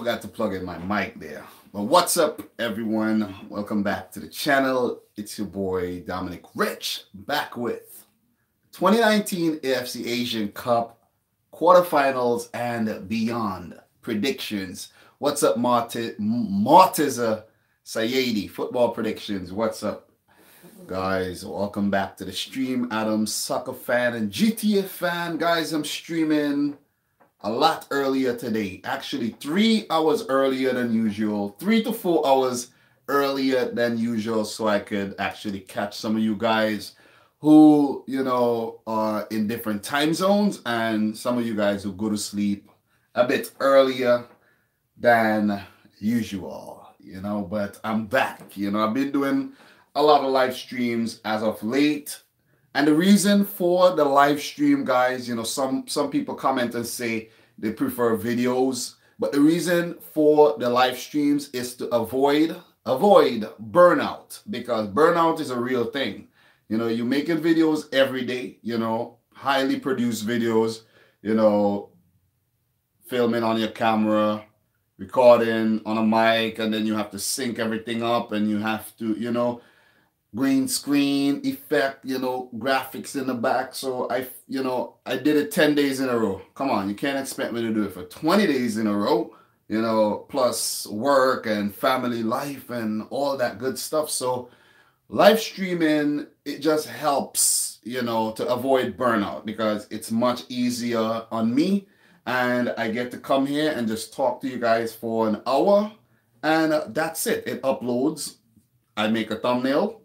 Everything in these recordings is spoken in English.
forgot to plug in my mic there. But what's up, everyone? Welcome back to the channel. It's your boy Dominic Rich, back with 2019 AFC Asian Cup Quarterfinals and beyond predictions. What's up, Martiza Sayedi, football predictions? What's up, guys? Welcome back to the stream. Adam, soccer fan and GTA fan. Guys, I'm streaming a lot earlier today, actually 3 hours earlier than usual, 3 to 4 hours earlier than usual, so I could actually catch some of you guys who, are in different time zones, and some of you guys who go to sleep a bit earlier than usual, but I'm back. I've been doing a lot of live streams as of late. And the reason for the live stream, guys, some people comment and say they prefer videos. But the reason for the live streams is to avoid burnout, because burnout is a real thing. You're making videos every day, highly produced videos, filming on your camera, recording on a mic, and then you have to sync everything up, and you have to, green screen effect, graphics in the back. So I did it 10 days in a row. Come on, you can't expect me to do it for 20 days in a row, plus work and family life and all that good stuff. So live streaming, it just helps, to avoid burnout, because it's much easier on me, and I get to come here and just talk to you guys for an hour, and that's it. It uploads, I make a thumbnail,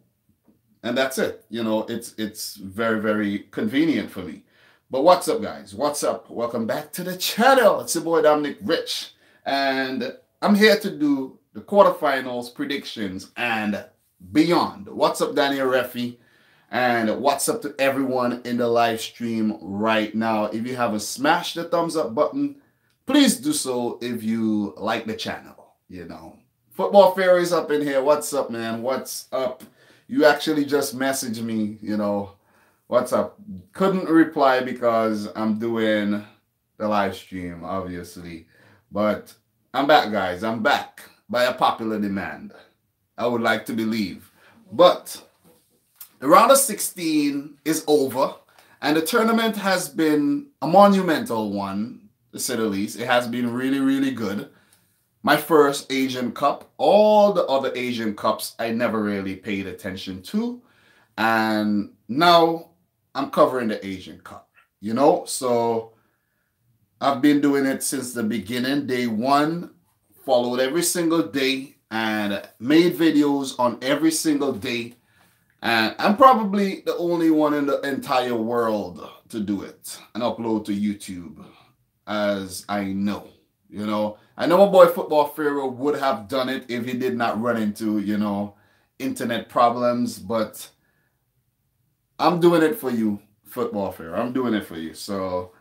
and that's it. It's very, very convenient for me. But what's up, guys? What's up? Welcome back to the channel. It's your boy Dominic Rich, and I'm here to do the quarterfinals predictions and beyond. What's up, Daniel Refi? And what's up to everyone in the live stream right now? If you haven't smashed the thumbs up button, please do so if you like the channel. Football Fairy's up in here. What's up, man? What's up? You actually just messaged me, what's up? Couldn't reply because I'm doing the live stream, obviously. But I'm back, guys. I'm back by a popular demand, I would like to believe. But the round of 16 is over, and the tournament has been a monumental one, to say the least. It has been really, really good. My first Asian Cup. All the other Asian Cups I never really paid attention to. And now I'm covering the Asian Cup, So I've been doing it since the beginning. Day one, followed every single day and made videos on every single day. And I'm probably the only one in the entire world to do it and upload to YouTube, as I know. I know my boy Football Pharaoh would have done it if he did not run into, internet problems. But I'm doing it for you, Football Pharaoh. I'm doing it for you. So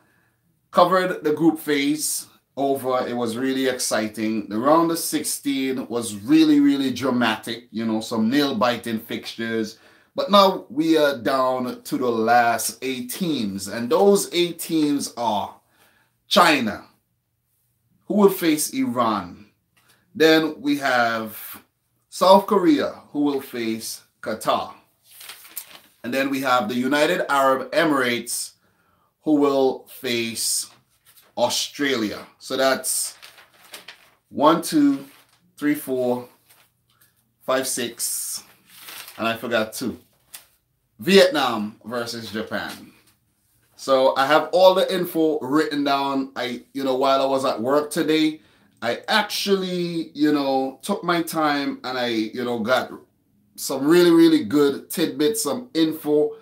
covered the group phase over. It was really exciting. The round of 16 was really, really dramatic. Some nail-biting fixtures. But now we are down to the last 8 teams. And those 8 teams are China, who will face Iran. Then we have South Korea, who will face Qatar. And then we have the United Arab Emirates, who will face Australia. So that's 1, 2, 3, 4, 5, 6, and I forgot 2. Vietnam versus Japan. So I have all the info written down. While I was at work today, I actually, took my time, and I, got some really, really good tidbits, some info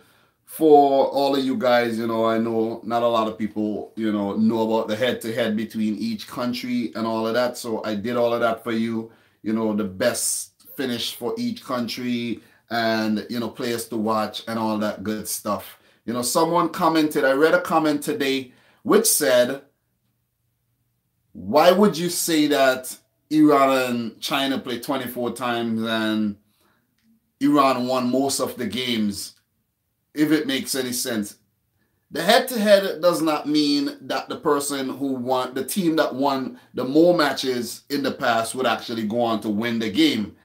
for all of you guys. I know not a lot of people, know about the head-to-head between each country and all of that. So I did all of that for you, the best finish for each country and, players to watch and all that good stuff. Someone commented, I read a comment today which said, why would you say that Iran and China played 24 times and Iran won most of the games, if it makes any sense? The head-to-head does not mean that the person who won, the team that won the more matches in the past would actually go on to win the game.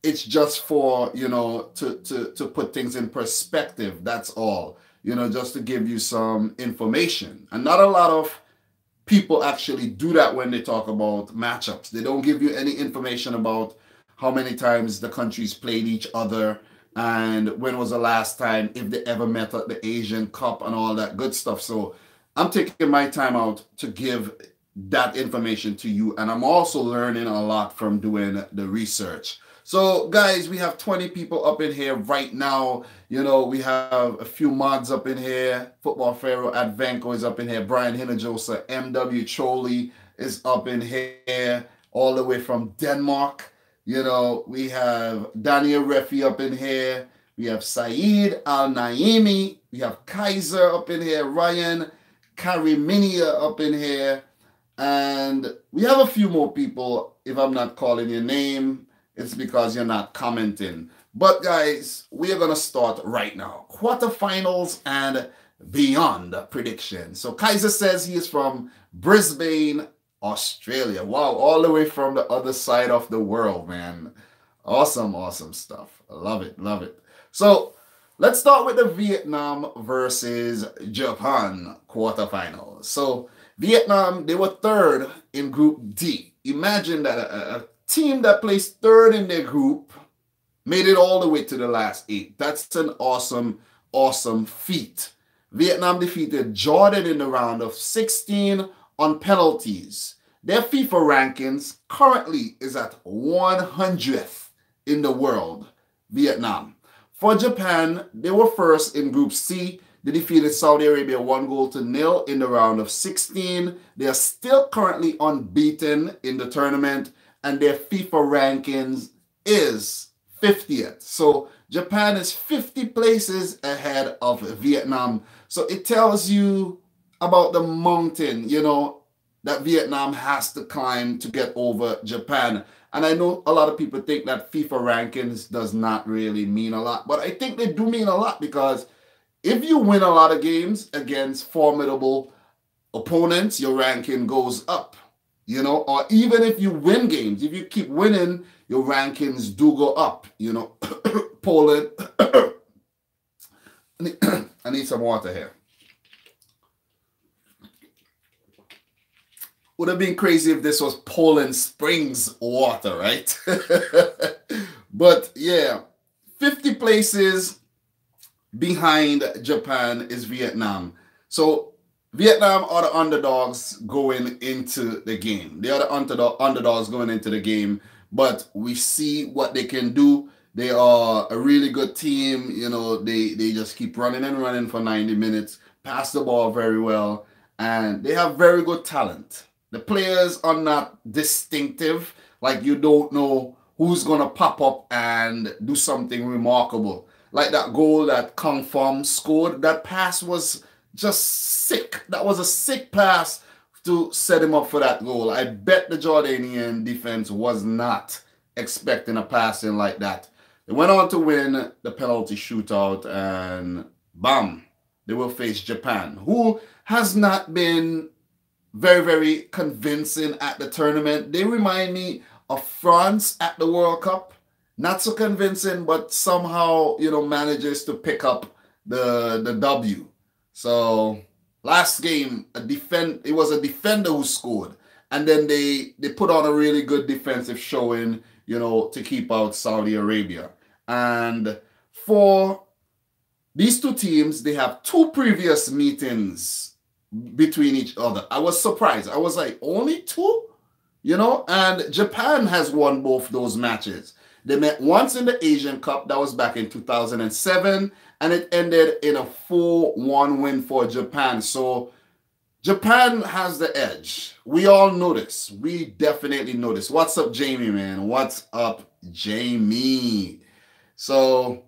It's just for, to put things in perspective. That's all. Just to give you some information. And not a lot of people actually do that when they talk about matchups. They don't give you any information about how many times the countries played each other and when was the last time, if they ever met at the Asian Cup and all that good stuff. So I'm taking my time out to give that information to you. And I'm also learning a lot from doing the research. So guys, we have 20 people up in here right now. We have a few mods up in here. Football Pharaoh Advenko is up in here. Brian Hinajosa, MW Choli is up in here, all the way from Denmark. We have Daniel Refi up in here. We have Saeed Al-Naimi. We have Kaiser up in here. Ryan Kariminia up in here. And we have a few more people. If I'm not calling your name, it's because you're not commenting. But guys, we are going to start right now. Quarterfinals and beyond prediction. So Kaiser says he is from Brisbane, Australia. Wow, all the way from the other side of the world, man. Awesome, awesome stuff. I love it, love it. So let's start with the Vietnam versus Japan quarterfinals. So Vietnam, they were third in Group D. Imagine that a team that placed third in their group made it all the way to the last 8. That's an awesome, awesome feat. Vietnam defeated Jordan in the round of 16 on penalties. Their FIFA rankings currently is at 100th in the world, Vietnam. For Japan, they were first in Group C. They defeated Saudi Arabia 1-0 in the round of 16. They are still currently unbeaten in the tournament, and their FIFA rankings is 50th. So Japan is 50 places ahead of Vietnam. So it tells you about the mountain, that Vietnam has to climb to get over Japan. And I know a lot of people think that FIFA rankings does not really mean a lot, but I think they do mean a lot, because if you win a lot of games against formidable opponents, your ranking goes up, or even if you win games, if you keep winning, your rankings do go up, Poland. I need some water here. Would have been crazy if this was Poland Springs water, right? But yeah, 50 places behind Japan is Vietnam. So Vietnam are the underdogs going into the game. They are the underdogs going into the game, but we see what they can do. They are a really good team. They just keep running and running for 90 minutes, pass the ball very well, and they have very good talent. The players are not distinctive, like you don't know who's going to pop up and do something remarkable. Like that goal that Kang Pham scored, that pass was just sick. That was a sick pass to set him up for that goal. I bet the Jordanian defense was not expecting a passing like that. They went on to win the penalty shootout, and bam, they will face Japan, who has not been very, very convincing at the tournament. They remind me of France at the World Cup. Not so convincing, but somehow, manages to pick up the W. So last game, it was a defender who scored. And then they put on a really good defensive showing, to keep out Saudi Arabia. And for these two teams, they have 2 previous meetings between each other. I was surprised. I was like, only 2? And Japan has won both those matches. They met once in the Asian Cup. That was back in 2007. And it ended in a 4-1 win for Japan. So Japan has the edge. We all know this. We definitely know this. What's up, Jamie, man? What's up, Jamie? So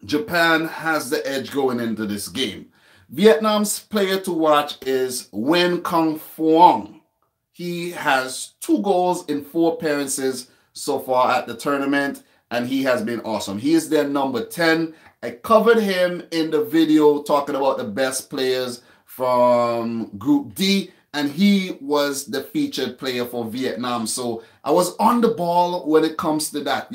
Japan has the edge going into this game. Vietnam's player to watch is Nguyen Kang Phuong. He has 2 goals in 4 appearances so far at the tournament, and he has been awesome. He is their number 10. I covered him in the video talking about the best players from Group D, and he was the featured player for Vietnam. So I was on the ball when it comes to that.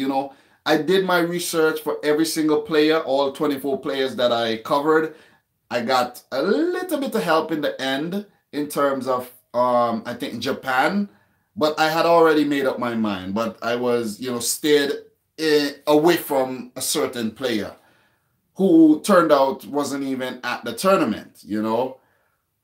I did my research for every single player, all 24 players that I covered. I got a little bit of help in the end in terms of, I think, Japan, but I had already made up my mind. But I was, stayed away from a certain player who turned out wasn't even at the tournament,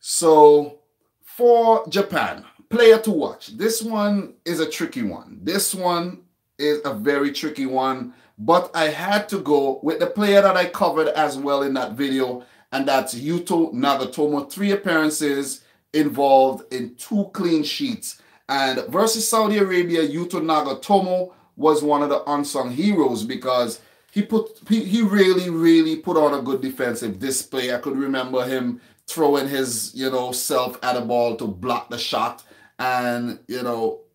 So for Japan, player to watch. This one is a tricky one. This one is a very tricky one, but I had to go with the player that I covered as well in that video, and that's Yuto Nagatomo. 3 appearances involved in 2 clean sheets. And versus Saudi Arabia, Yuto Nagatomo was one of the unsung heroes because he really, really put on a good defensive display. I could remember him throwing his, self at a ball to block the shot. And,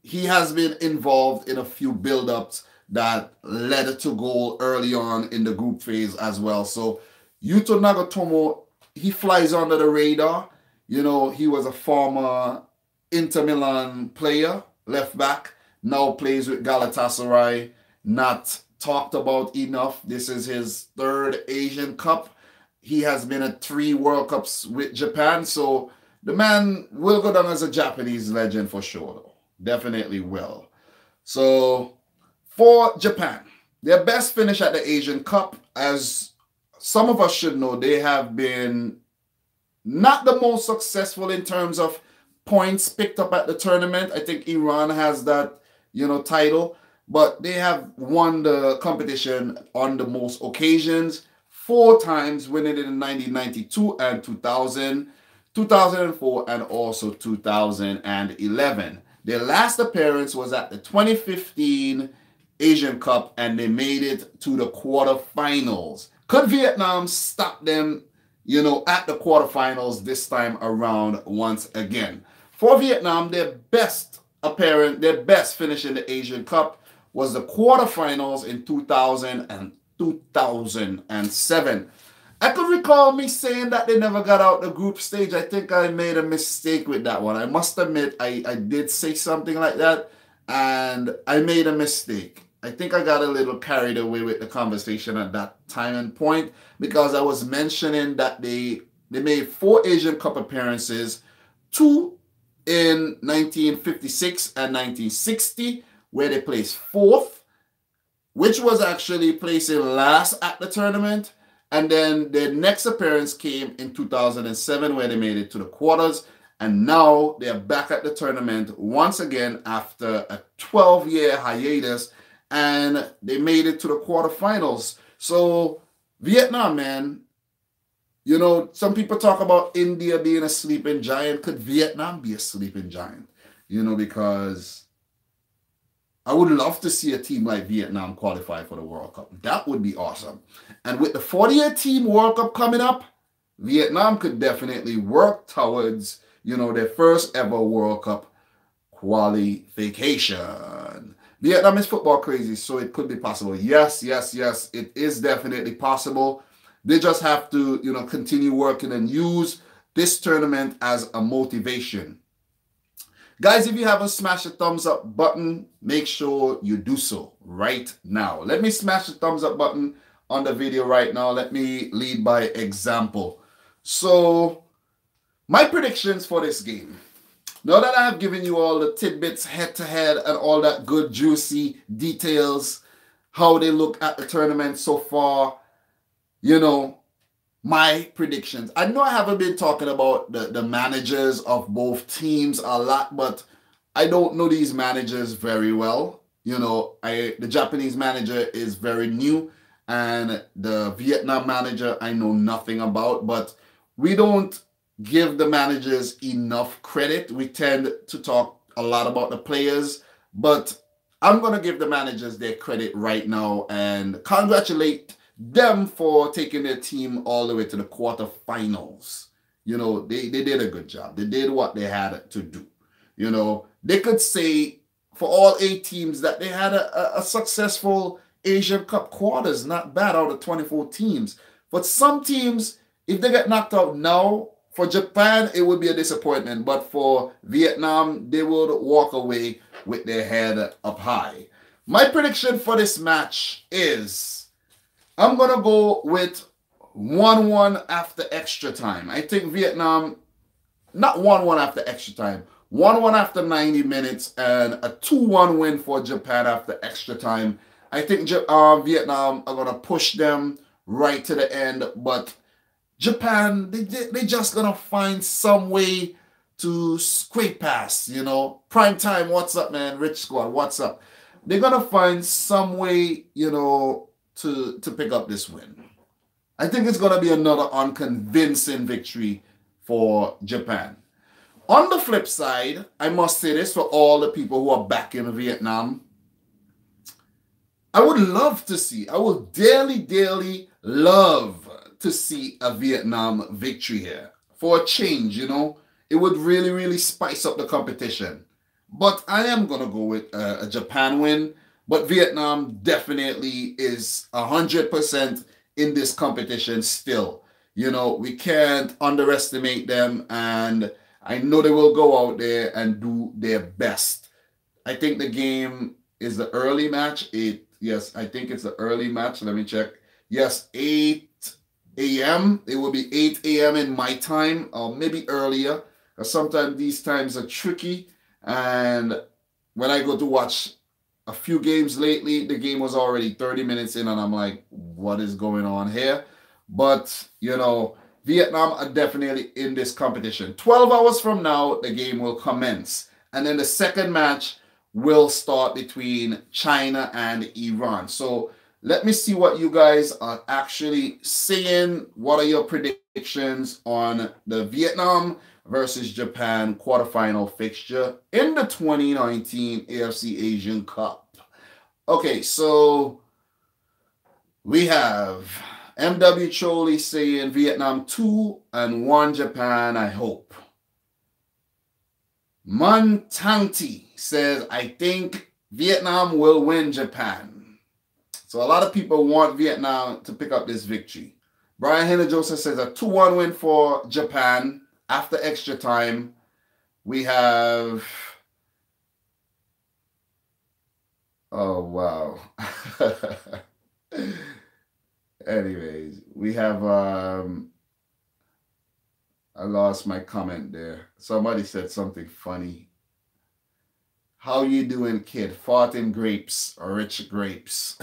he has been involved in a few build-ups that led to goal early on in the group phase as well. So Yuto Nagatomo, he flies under the radar. He was a former Inter Milan player, left back, now plays with Galatasaray, not talked about enough. This is his 3rd Asian Cup. He has been at 3 World Cups with Japan, so the man will go down as a Japanese legend for sure, though. Definitely will. So for Japan, their best finish at the Asian Cup, as some of us should know, they have been not the most successful in terms of points picked up at the tournament. I think Iran has that, title, but they have won the competition on the most occasions, 4 times, winning it in 1992 and 2000, 2004, and also 2011. Their last appearance was at the 2015 Asian Cup, and they made it to the quarterfinals. Could Vietnam stop them, at the quarterfinals this time around once again? For Vietnam, their best finish in the Asian Cup was the quarterfinals in 2000 and 2007. I could recall me saying that they never got out the group stage. I think I made a mistake with that one. I must admit, I did say something like that, and I made a mistake. I think I got a little carried away with the conversation at that time and point, because I was mentioning that they made 4 Asian Cup appearances, 2 in 1956 and 1960, where they placed 4th, which was actually placing last at the tournament. And then their next appearance came in 2007, where they made it to the quarters. And now they're back at the tournament once again after a 12-year hiatus. And they made it to the quarterfinals. So Vietnam, man, some people talk about India being a sleeping giant. Could Vietnam be a sleeping giant? Because I would love to see a team like Vietnam qualify for the World Cup. That would be awesome. And with the 40-year team World Cup coming up, Vietnam could definitely work towards, their first ever World Cup qualification. Vietnam is football crazy, so it could be possible. Yes, it is definitely possible. They just have to, continue working and use this tournament as a motivation. Guys, if you haven't smashed the thumbs up button, make sure you do so right now. Let me smash the thumbs up button on the video right now. Let me lead by example. So, my predictions for this game. Now that I have given you all the tidbits head-to-head and all that good juicy details, how they look at the tournament so far, my predictions. I know I haven't been talking about the managers of both teams a lot, but I don't know these managers very well. The Japanese manager is very new, and the Vietnam manager I know nothing about, but we don't give the managers enough credit. We tend to talk a lot about the players, but I'm going to give the managers their credit right now and congratulate them for taking their team all the way to the quarterfinals. They did a good job. They did what they had to do. They could say for all 8 teams that they had a successful, Asian Cup Quarter is not bad out of 24 teams. But some teams, if they get knocked out now, for Japan, it would be a disappointment. But for Vietnam, they would walk away with their head up high. My prediction for this match is I'm going to go with 1-1 after extra time. I think Vietnam, not 1-1 after extra time, 1-1 after 90 minutes, and a 2-1 win for Japan after extra time. I think Vietnam are going to push them right to the end, but Japan, they just going to find some way to scrape past, you know. Prime time, what's up, man? Rich Squad, what's up? They're going to find some way, you know, to pick up this win. I think it's going to be another unconvincing victory for Japan. On the flip side, I must say this for all the people who are back in Vietnam. I would love to see, I would dearly love to see a Vietnam victory here. For a change, you know. It would really spice up the competition. But I am going to go with a Japan win. But Vietnam definitely is 100% in this competition still. You know, we can't underestimate them. And I know they will go out there and do their best. I think the game is the early match. Yes, I think it's the early match. Let me check. Yes, 8 a.m. It will be 8 a.m. in my time, or maybe earlier. Because sometimes these times are tricky. And when I go to watch a few games lately, the game was already 30 minutes in, and I'm like, what is going on here? But, you know, Vietnam are definitely in this competition. 12 hours from now, the game will commence. And then the second match will start between China and Iran. So let me see what you guys are actually saying. What are your predictions on the Vietnam versus Japan quarterfinal fixture in the 2019 AFC Asian Cup? Okay, so we have MW Choli saying Vietnam 2-1 Japan, I hope. Montangti says, I think Vietnam will win Japan. So a lot of people want Vietnam to pick up this victory. Brian Henry Joseph says a 2-1 win for Japan after extra time. We have... Oh, wow. Anyways, we have... I lost my comment there. Somebody said something funny. How you doing, kid? Fought in grapes, or rich grapes.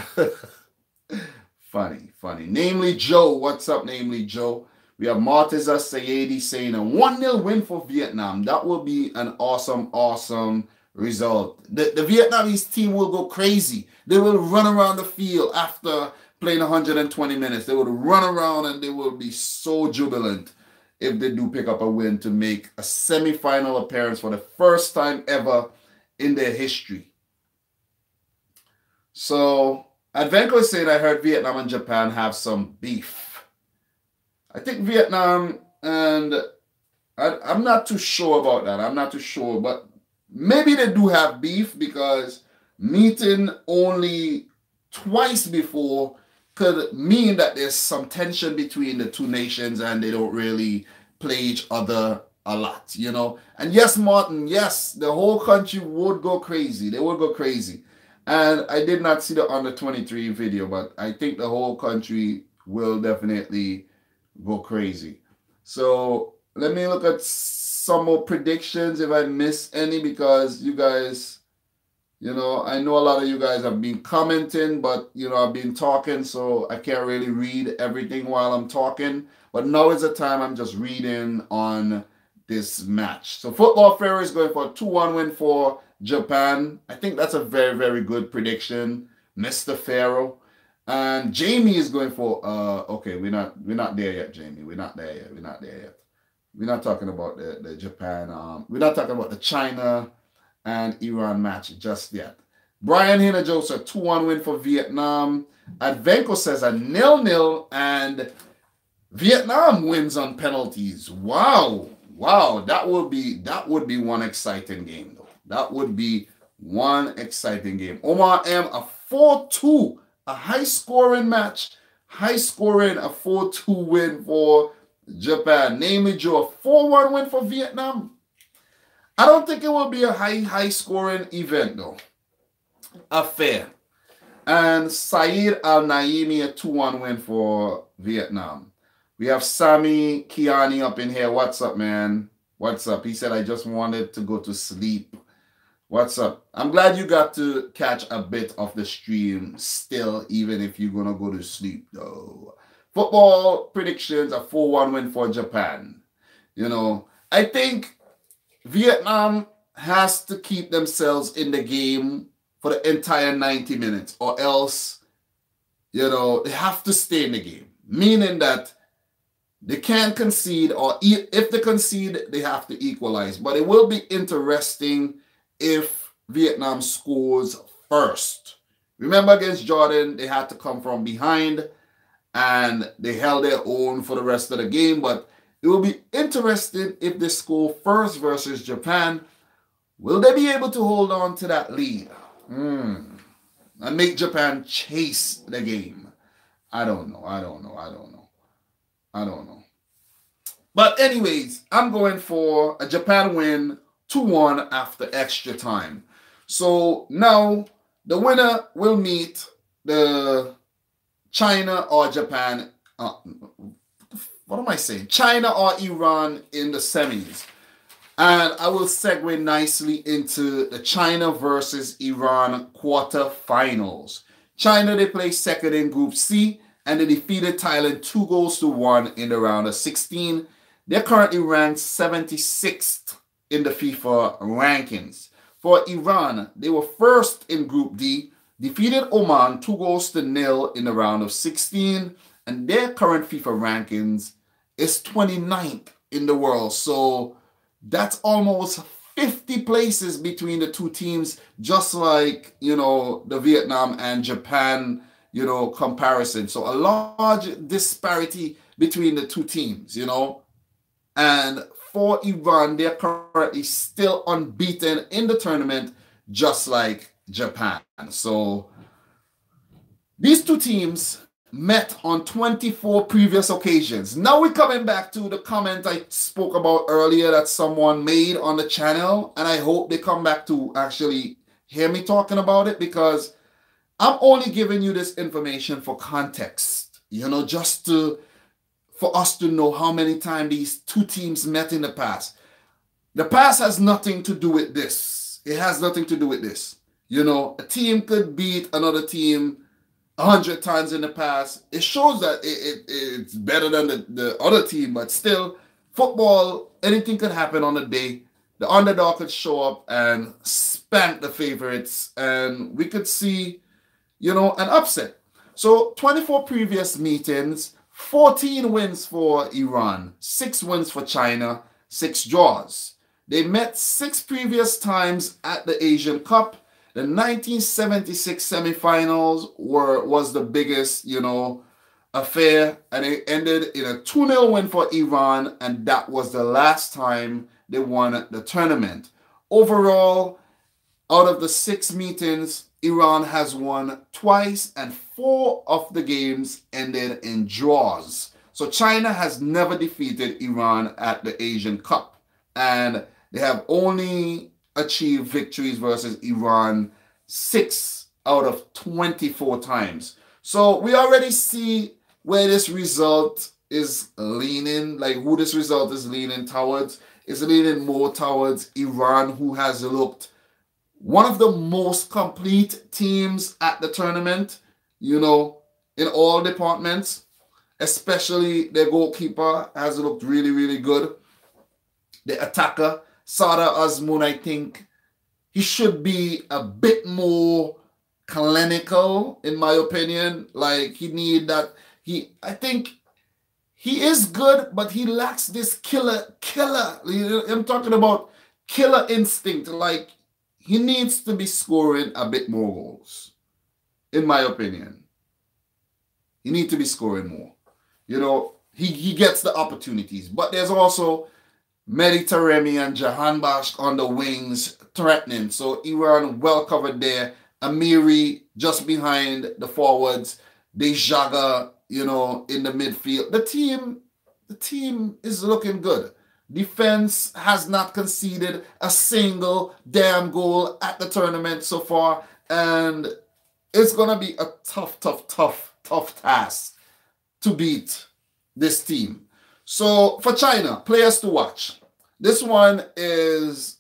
Funny. Namely Joe. What's up, Namely Joe? We have Martiza Sayedi saying a 1-0 win for Vietnam. That will be an awesome result. The Vietnamese team will go crazy. They will run around the field after playing 120 minutes. They will run around and they will be so jubilant if they do pick up a win to make a semi-final appearance for the first time ever in their history. So, Advenko is saying, I heard Vietnam and Japan have some beef. I think Vietnam, and I'm not too sure about that. I'm not too sure, but maybe they do have beef, because meeting only twice before could mean that there's some tension between the two nations and they don't really play each other a lot, you know. And yes, Martin, yes, the whole country would go crazy. They would go crazy. And I did not see the under 23 video, but I think the whole country will definitely go crazy. So let me look at some more predictions if I miss any, because you guys, you know, I know a lot of you guys have been commenting, but, you know, I've been talking, so I can't really read everything while I'm talking. But now is the time I'm just reading on this match. So Football Fairy is going for a 2-1 win for Japan. I think that's a very good prediction, Mr. Pharaoh. And Jamie is going for okay, we're not there yet, Jamie. We're not there yet. We're not talking about the Japan. We're not talking about the China and Iran match just yet. Brian Hina Joseph, 2-1 win for Vietnam. Advenko says a 0-0 and Vietnam wins on penalties. Wow, that would be one exciting game though. That would be one exciting game. Omar M, a 4-2 a high-scoring match, high-scoring, a 4-2 win for Japan. Namely, Joe, a 4-1 win for Vietnam. I don't think it will be a high-scoring event, though. Affair. And Saeed Al-Naimi, a 2-1 win for Vietnam. We have Sami Kiani up in here. What's up, man? What's up? He said, I just wanted to go to sleep. What's up? I'm glad you got to catch a bit of the stream still, even if you're going to go to sleep, though. Football predictions, a 4-1 win for Japan. You know, I think Vietnam has to keep themselves in the game for the entire 90 minutes, or else, you know, they have to stay in the game. Meaning that they can't concede, or if they concede, they have to equalize. But it will be interesting if Vietnam scores first. Remember, against Jordan, they had to come from behind and they held their own for the rest of the game. But it will be interesting if they score first versus Japan. Will they be able to hold on to that lead? And make Japan chase the game? I don't know. But anyways, I'm going for a Japan win 2-1 after extra time. So now the winner will meet the China or Japan. What am I saying? China or Iran in the semis. And I will segue nicely into the China versus Iran quarterfinals. China, they play second in Group C, and they defeated Thailand 2-1 in the round of 16. They're currently ranked 76th in the FIFA rankings. For Iran, they were first in Group D, defeated Oman 2-0 in the round of 16, and their current FIFA rankings is 29th in the world. So that's almost 50 places between the two teams, just like, you know, the Vietnam and Japan, you know, comparison. So a large disparity between the two teams, you know. And for Iran, they're currently still unbeaten in the tournament, just like Japan. So these two teams met on 24 previous occasions. Now we're coming back to the comment I spoke about earlier that someone made on the channel, and I hope they come back to actually hear me talking about it, because I'm only giving you this information for context, you know, just for us to know how many times these two teams met in the past. The past has nothing to do with this. It has nothing to do with this. You know, a team could beat another team 100 times in the past. It shows that it's better than the other team, but still, football, anything could happen on the day. The underdog could show up and spank the favorites, and we could see, you know, an upset. So 24 previous meetings, 14 wins for Iran, 6 wins for China, 6 draws. They met 6 previous times at the Asian Cup. The 1976 semifinals was the biggest, you know, affair, and it ended in a 2-0 win for Iran, and that was the last time they won the tournament. Overall, out of the 6 meetings, Iran has won twice, and 4 of the games ended in draws. So China has never defeated Iran at the Asian Cup, and they have only achieved victories versus Iran 6 out of 24 times. So we already see where this result is leaning, like who this result is leaning towards. It's leaning more towards Iran, who has looked one of the most complete teams at the tournament, you know, in all departments. Especially their goalkeeper has looked really, really good. The attacker, Sada Azmoun, I think he should be a bit more clinical, in my opinion. Like, he need that. I think he is good, but he lacks this killer. I'm talking about killer instinct. Like, he needs to be scoring a bit more goals, in my opinion. He needs to be scoring more. You know, he gets the opportunities. But there's also Mehdi Taremi and Jahanbakhsh on the wings threatening. So Iran well covered there. Amiri just behind the forwards, Dejaga, you know, in the midfield. The team is looking good. Defense has not conceded a single damn goal at the tournament so far, and it's gonna be a tough task to beat this team. So for China, players to watch. This one is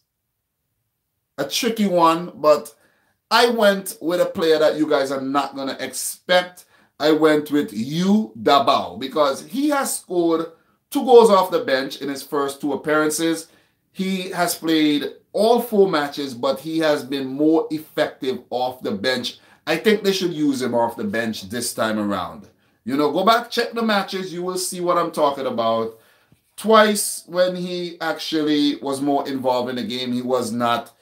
a tricky one, but I went with a player that you guys are not going to expect. I went with Yu Dabao because he has scored 2 goals off the bench in his first 2 appearances. He has played all 4 matches, but he has been more effective off the bench. I think they should use him off the bench this time around. You know, go back, check the matches. You will see what I'm talking about. Twice when he actually was more involved in the game, he was not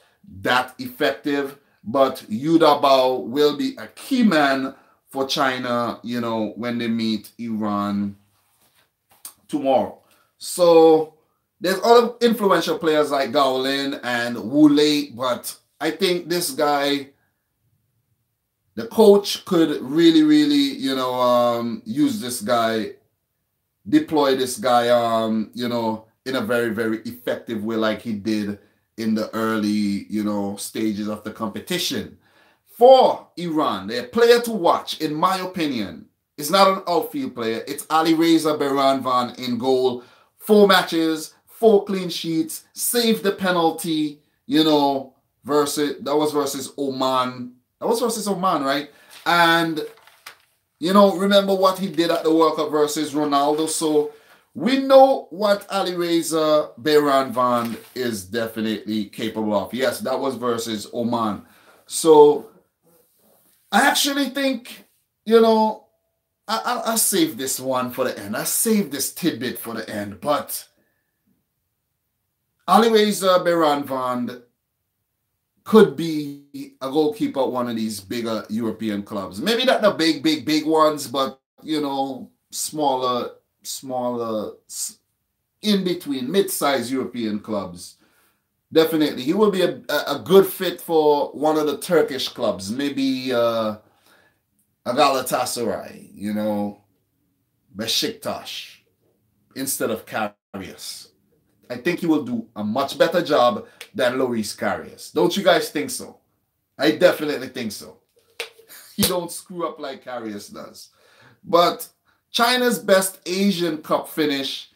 that effective. But Yu Dabao will be a key man for China, you know, when they meet Iran tomorrow. So there's other influential players like Gao Lin and Wu Lei, but I think this guy, the coach could really, you know, use this guy, deploy this guy, you know, in a very effective way like he did in the early, you know, stages of the competition. For Iran, their player to watch, in my opinion, is not an outfield player. It's Alireza Beranvan in goal. 4 matches, 4 clean sheets, saved the penalty, you know, versus Oman. That was versus Oman, right? And, you know, remember what he did at the World Cup versus Ronaldo. So we know what Alireza Beranvan is definitely capable of. Yes, that was versus Oman. So I actually think, you know, I'll save this one for the end. I'll save this tidbit for the end. But Alireza Beranvan could be a goalkeeper at one of these bigger European clubs. Maybe not the big ones, but, you know, smaller, in between, mid-sized European clubs. Definitely. He will be a good fit for one of the Turkish clubs. Maybe a Galatasaray, you know, Besiktas, instead of Karius. I think he will do a much better job than Loris Karius. Don't you guys think so? I definitely think so. He don't screw up like Karius does. But China's best Asian Cup finish,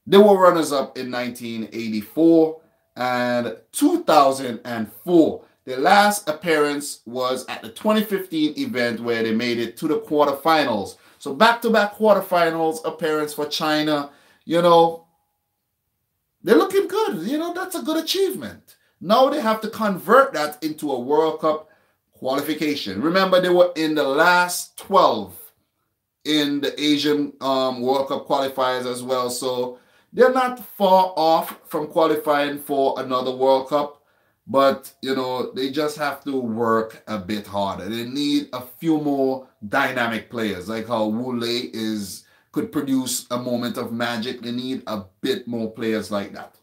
they were runners-up in 1984 and 2004. Their last appearance was at the 2015 event where they made it to the quarterfinals. So back-to-back quarterfinals appearance for China. You know, they're looking good. You know, that's a good achievement. Now they have to convert that into a World Cup qualification. Remember, they were in the last 12 in the Asian World Cup qualifiers as well. So they're not far off from qualifying for another World Cup. But, you know, they just have to work a bit harder. They need a few more dynamic players, like how Wu Lei could produce a moment of magic. They need a bit more players like that.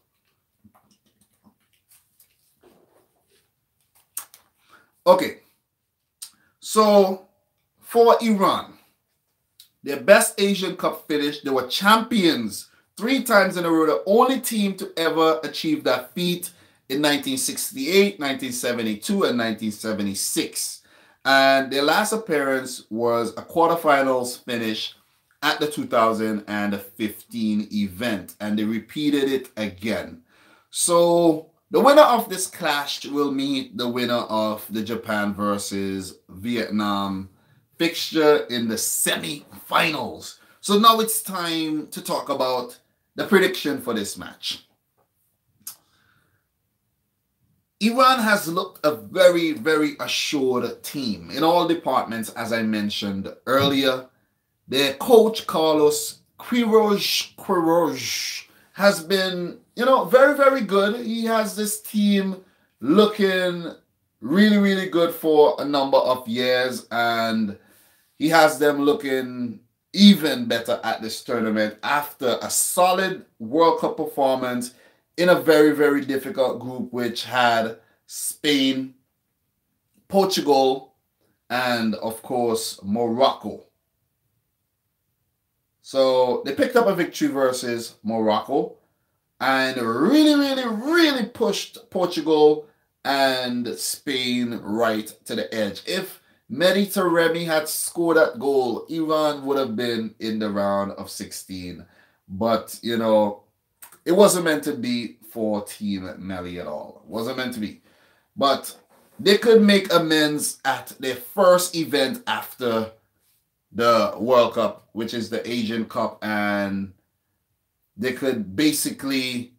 Okay. So, for Iran, their best Asian Cup finish, they were champions 3 times in a row. The only team to ever achieve that feat in 1968, 1972, and 1976. And their last appearance was a quarterfinals finish at the 2015 event. And they repeated it again. So the winner of this clash will meet the winner of the Japan versus Vietnam fixture in the semi-finals. So now it's time to talk about the prediction for this match. Iran has looked a very assured team in all departments, as I mentioned earlier. Their coach, Carlos Queiroz, has been, you know, very good. He has this team looking really good for a number of years, and he has them looking even better at this tournament after a solid World Cup performance in a very difficult group, which had Spain, Portugal, and of course Morocco. So they picked up a victory versus Morocco and really pushed Portugal and Spain right to the edge. If Mehdi Taremi had scored that goal, Iran would have been in the round of 16. But, you know, it wasn't meant to be for Team Melly at all. It wasn't meant to be. But they could make amends at their first event after the World Cup, which is the Asian Cup, and they could basically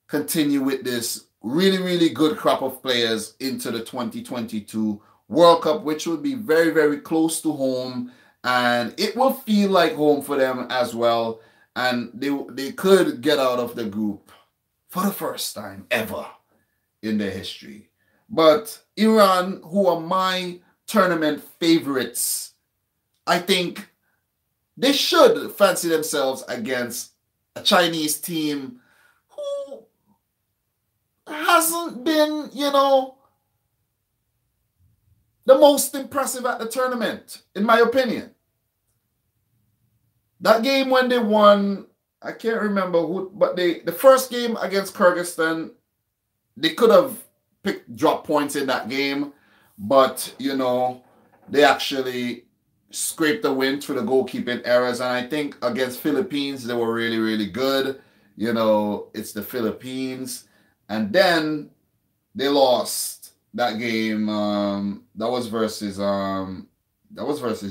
continue with this really good crop of players into the 2022 World Cup, which would be very close to home, and it will feel like home for them as well, and they could get out of the group for the first time ever in their history. But Iran, who are my tournament favorites, I think they should fancy themselves against a Chinese team who hasn't been, you know, the most impressive at the tournament, in my opinion. That game when they won, I can't remember who, but the first game against Kyrgyzstan, they could have drop points in that game, but, you know, they actually scraped the win through the goalkeeping errors. And I think against Philippines, they were really good. You know, it's the Philippines. And then they lost that game. That was versus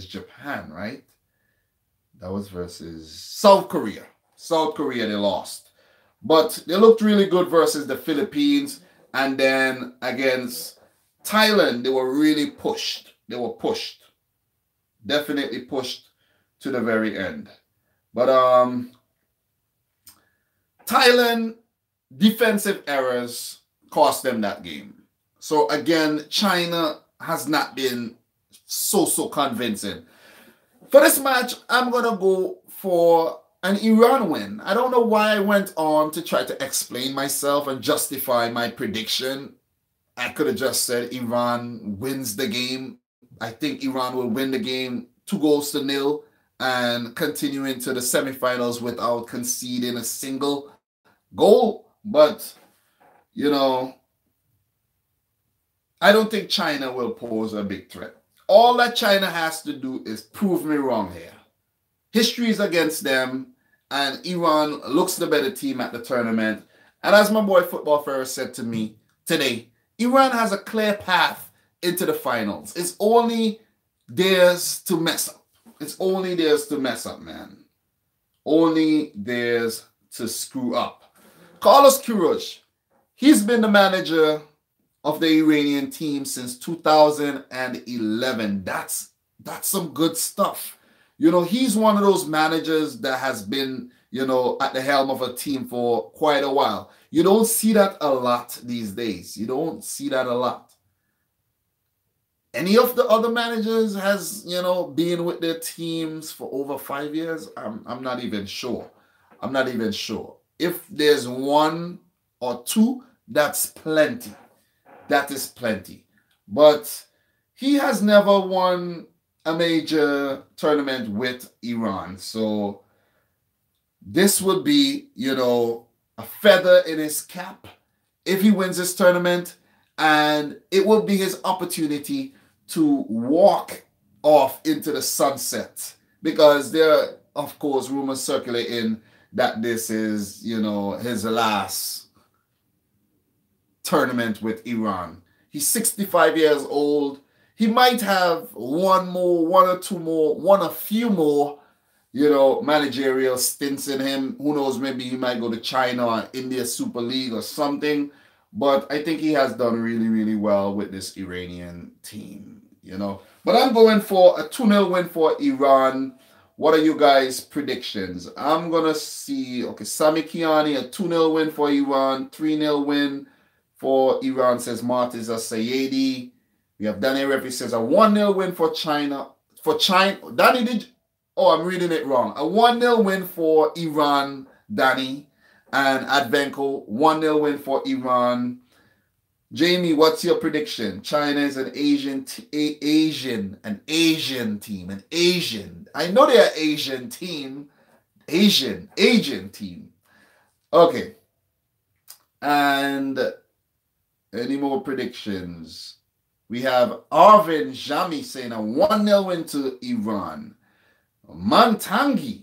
Japan, right? That was versus South Korea. South Korea, they lost. But they looked really good versus the Philippines. And then against Thailand, they were really pushed. They were pushed. Definitely pushed to the very end. But Thailand defensive errors cost them that game. So again, China has not been so convincing. For this match, I'm going to go for an Iran win. I don't know why I went on to try to explain myself and justify my prediction. I could have just said Iran wins the game. I think Iran will win the game 2-0 and continue into the semifinals without conceding a single goal. But, you know, I don't think China will pose a big threat. All that China has to do is prove me wrong here. History is against them, and Iran looks the better team at the tournament. And as my boy Football Ferris said to me today, Iran has a clear path into the finals. It's only theirs to mess up. It's only theirs to mess up, man. Only theirs to screw up. Carlos Queiroz, he's been the manager of the Iranian team since 2011. That's some good stuff. You know, he's one of those managers that has been, you know, at the helm of a team for quite a while. You don't see that a lot these days. You don't see that a lot. Any of the other managers has, you know, been with their teams for over 5 years? I'm not even sure. I'm not even sure. If there's one or two, that's plenty. That is plenty. But he has never won a major tournament with Iran. So this would be, you know, a feather in his cap if he wins this tournament. And it will be his opportunity to walk off into the sunset. Because there are, of course, rumors circulating that this is, you know, his last tournament with Iran. He's 65 years old. He might have one or few more, you know, managerial stints in him. Who knows, maybe he might go to China or India Super League or something. But I think he has done really well with this Iranian team, you know. But I'm going for a 2-0 win for Iran. What are you guys' predictions? I'm going to see, okay, Sami Kiani, a 2-0 win for Iran, 3-0 win for Iran, says Martiza Sayedi. We have Danny Refi says a 1-0 win for China. For China, Danny did, oh, I'm reading it wrong. A 1-0 win for Iran, Danny. And Advenko, 1-0 win for Iran. Jamie, what's your prediction? China is an Asian team, an Asian. I know they're Asian team, Asian team. Okay, and any more predictions? We have Arvin Jami saying a 1-0 win to Iran. Mantangi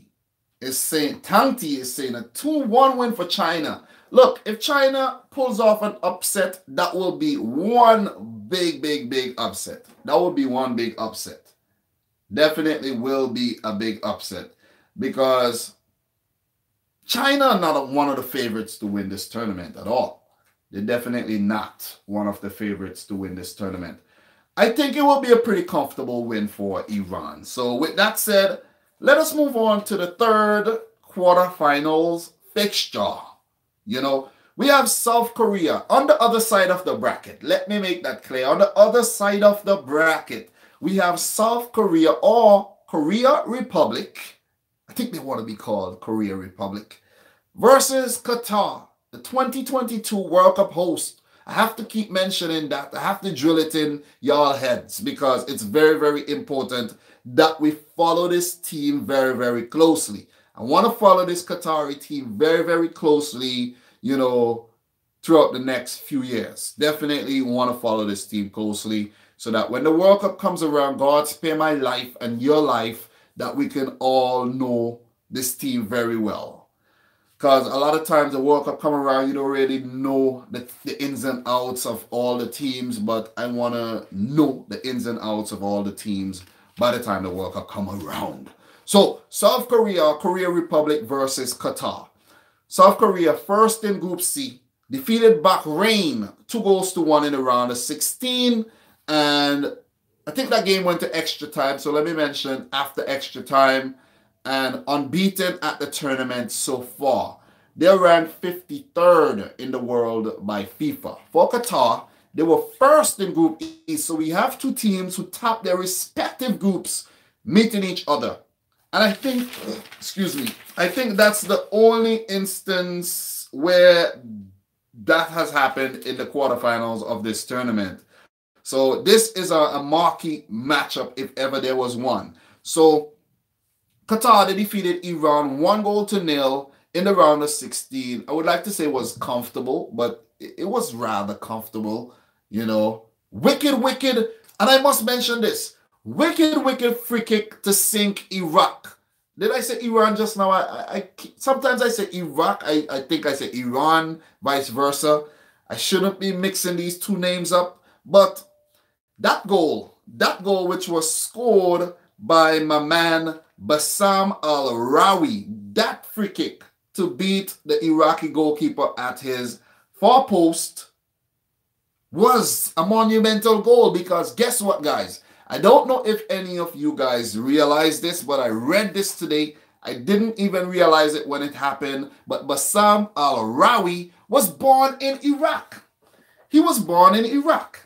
Tanti is saying a 2-1 win for China. Look, if China pulls off an upset, that will be one big upset. That will be one big upset. Definitely will be a big upset because China are not one of the favorites to win this tournament at all. They're definitely not one of the favorites to win this tournament. I think it will be a pretty comfortable win for Iran. So with that said, let us move on to the third quarterfinals fixture. You know, we have South Korea on the other side of the bracket. Let me make that clear. On the other side of the bracket, we have South Korea or Korea Republic. I think they want to be called Korea Republic versus Qatar, the 2022 World Cup host. I have to keep mentioning that. I have to drill it in y'all heads because it's very important that we follow this team very closely. I want to follow this Qatari team very closely, you know, throughout the next few years. Definitely want to follow this team closely so that when the World Cup comes around, God spare my life and your life, that we can all know this team very well. Because a lot of times the World Cup come around, you don't really know the ins and outs of all the teams, but I want to know the ins and outs of all the teams by the time the World Cup come around. So, South Korea, Korea Republic versus Qatar. South Korea, first in Group C, defeated Bahrain 2-1 in the round of 16. And I think that game went to extra time. So let me mention, after extra time, and unbeaten at the tournament so far. They're ranked 53rd in the world by FIFA. For Qatar, they were first in Group E. So we have two teams who top their respective groups meeting each other. And I think, I think that's the only instance where that has happened in the quarterfinals of this tournament. So this is a marquee matchup if ever there was one. So Qatar, they defeated Iran 1-0 in the round of 16. I would like to say it was comfortable, but it was rather comfortable, you know. Wicked, and I must mention this. Wicked free kick to sink Iraq. Did I say Iran just now? Sometimes I say Iraq. I think I say Iran, vice versa. I shouldn't be mixing these two names up. But that goal which was scored by my man Bassam Al-Rawi, that free kick to beat the Iraqi goalkeeper at his far post was a monumental goal because guess what, guys? I don't know if any of you guys realize this, but I read this today. I didn't even realize it when it happened, but Bassam Al-Rawi was born in Iraq. He was born in Iraq.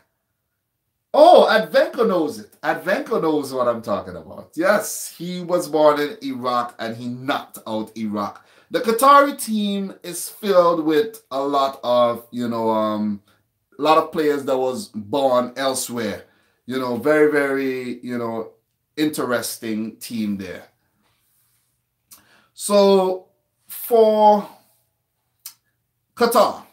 Oh, Advenko knows it. Advenko knows what I'm talking about. Yes, he was born in Iraq and he knocked out Iraq. The Qatari team is filled with a lot of, a lot of players that was born elsewhere. You know, very, interesting team there. So, for Qatar,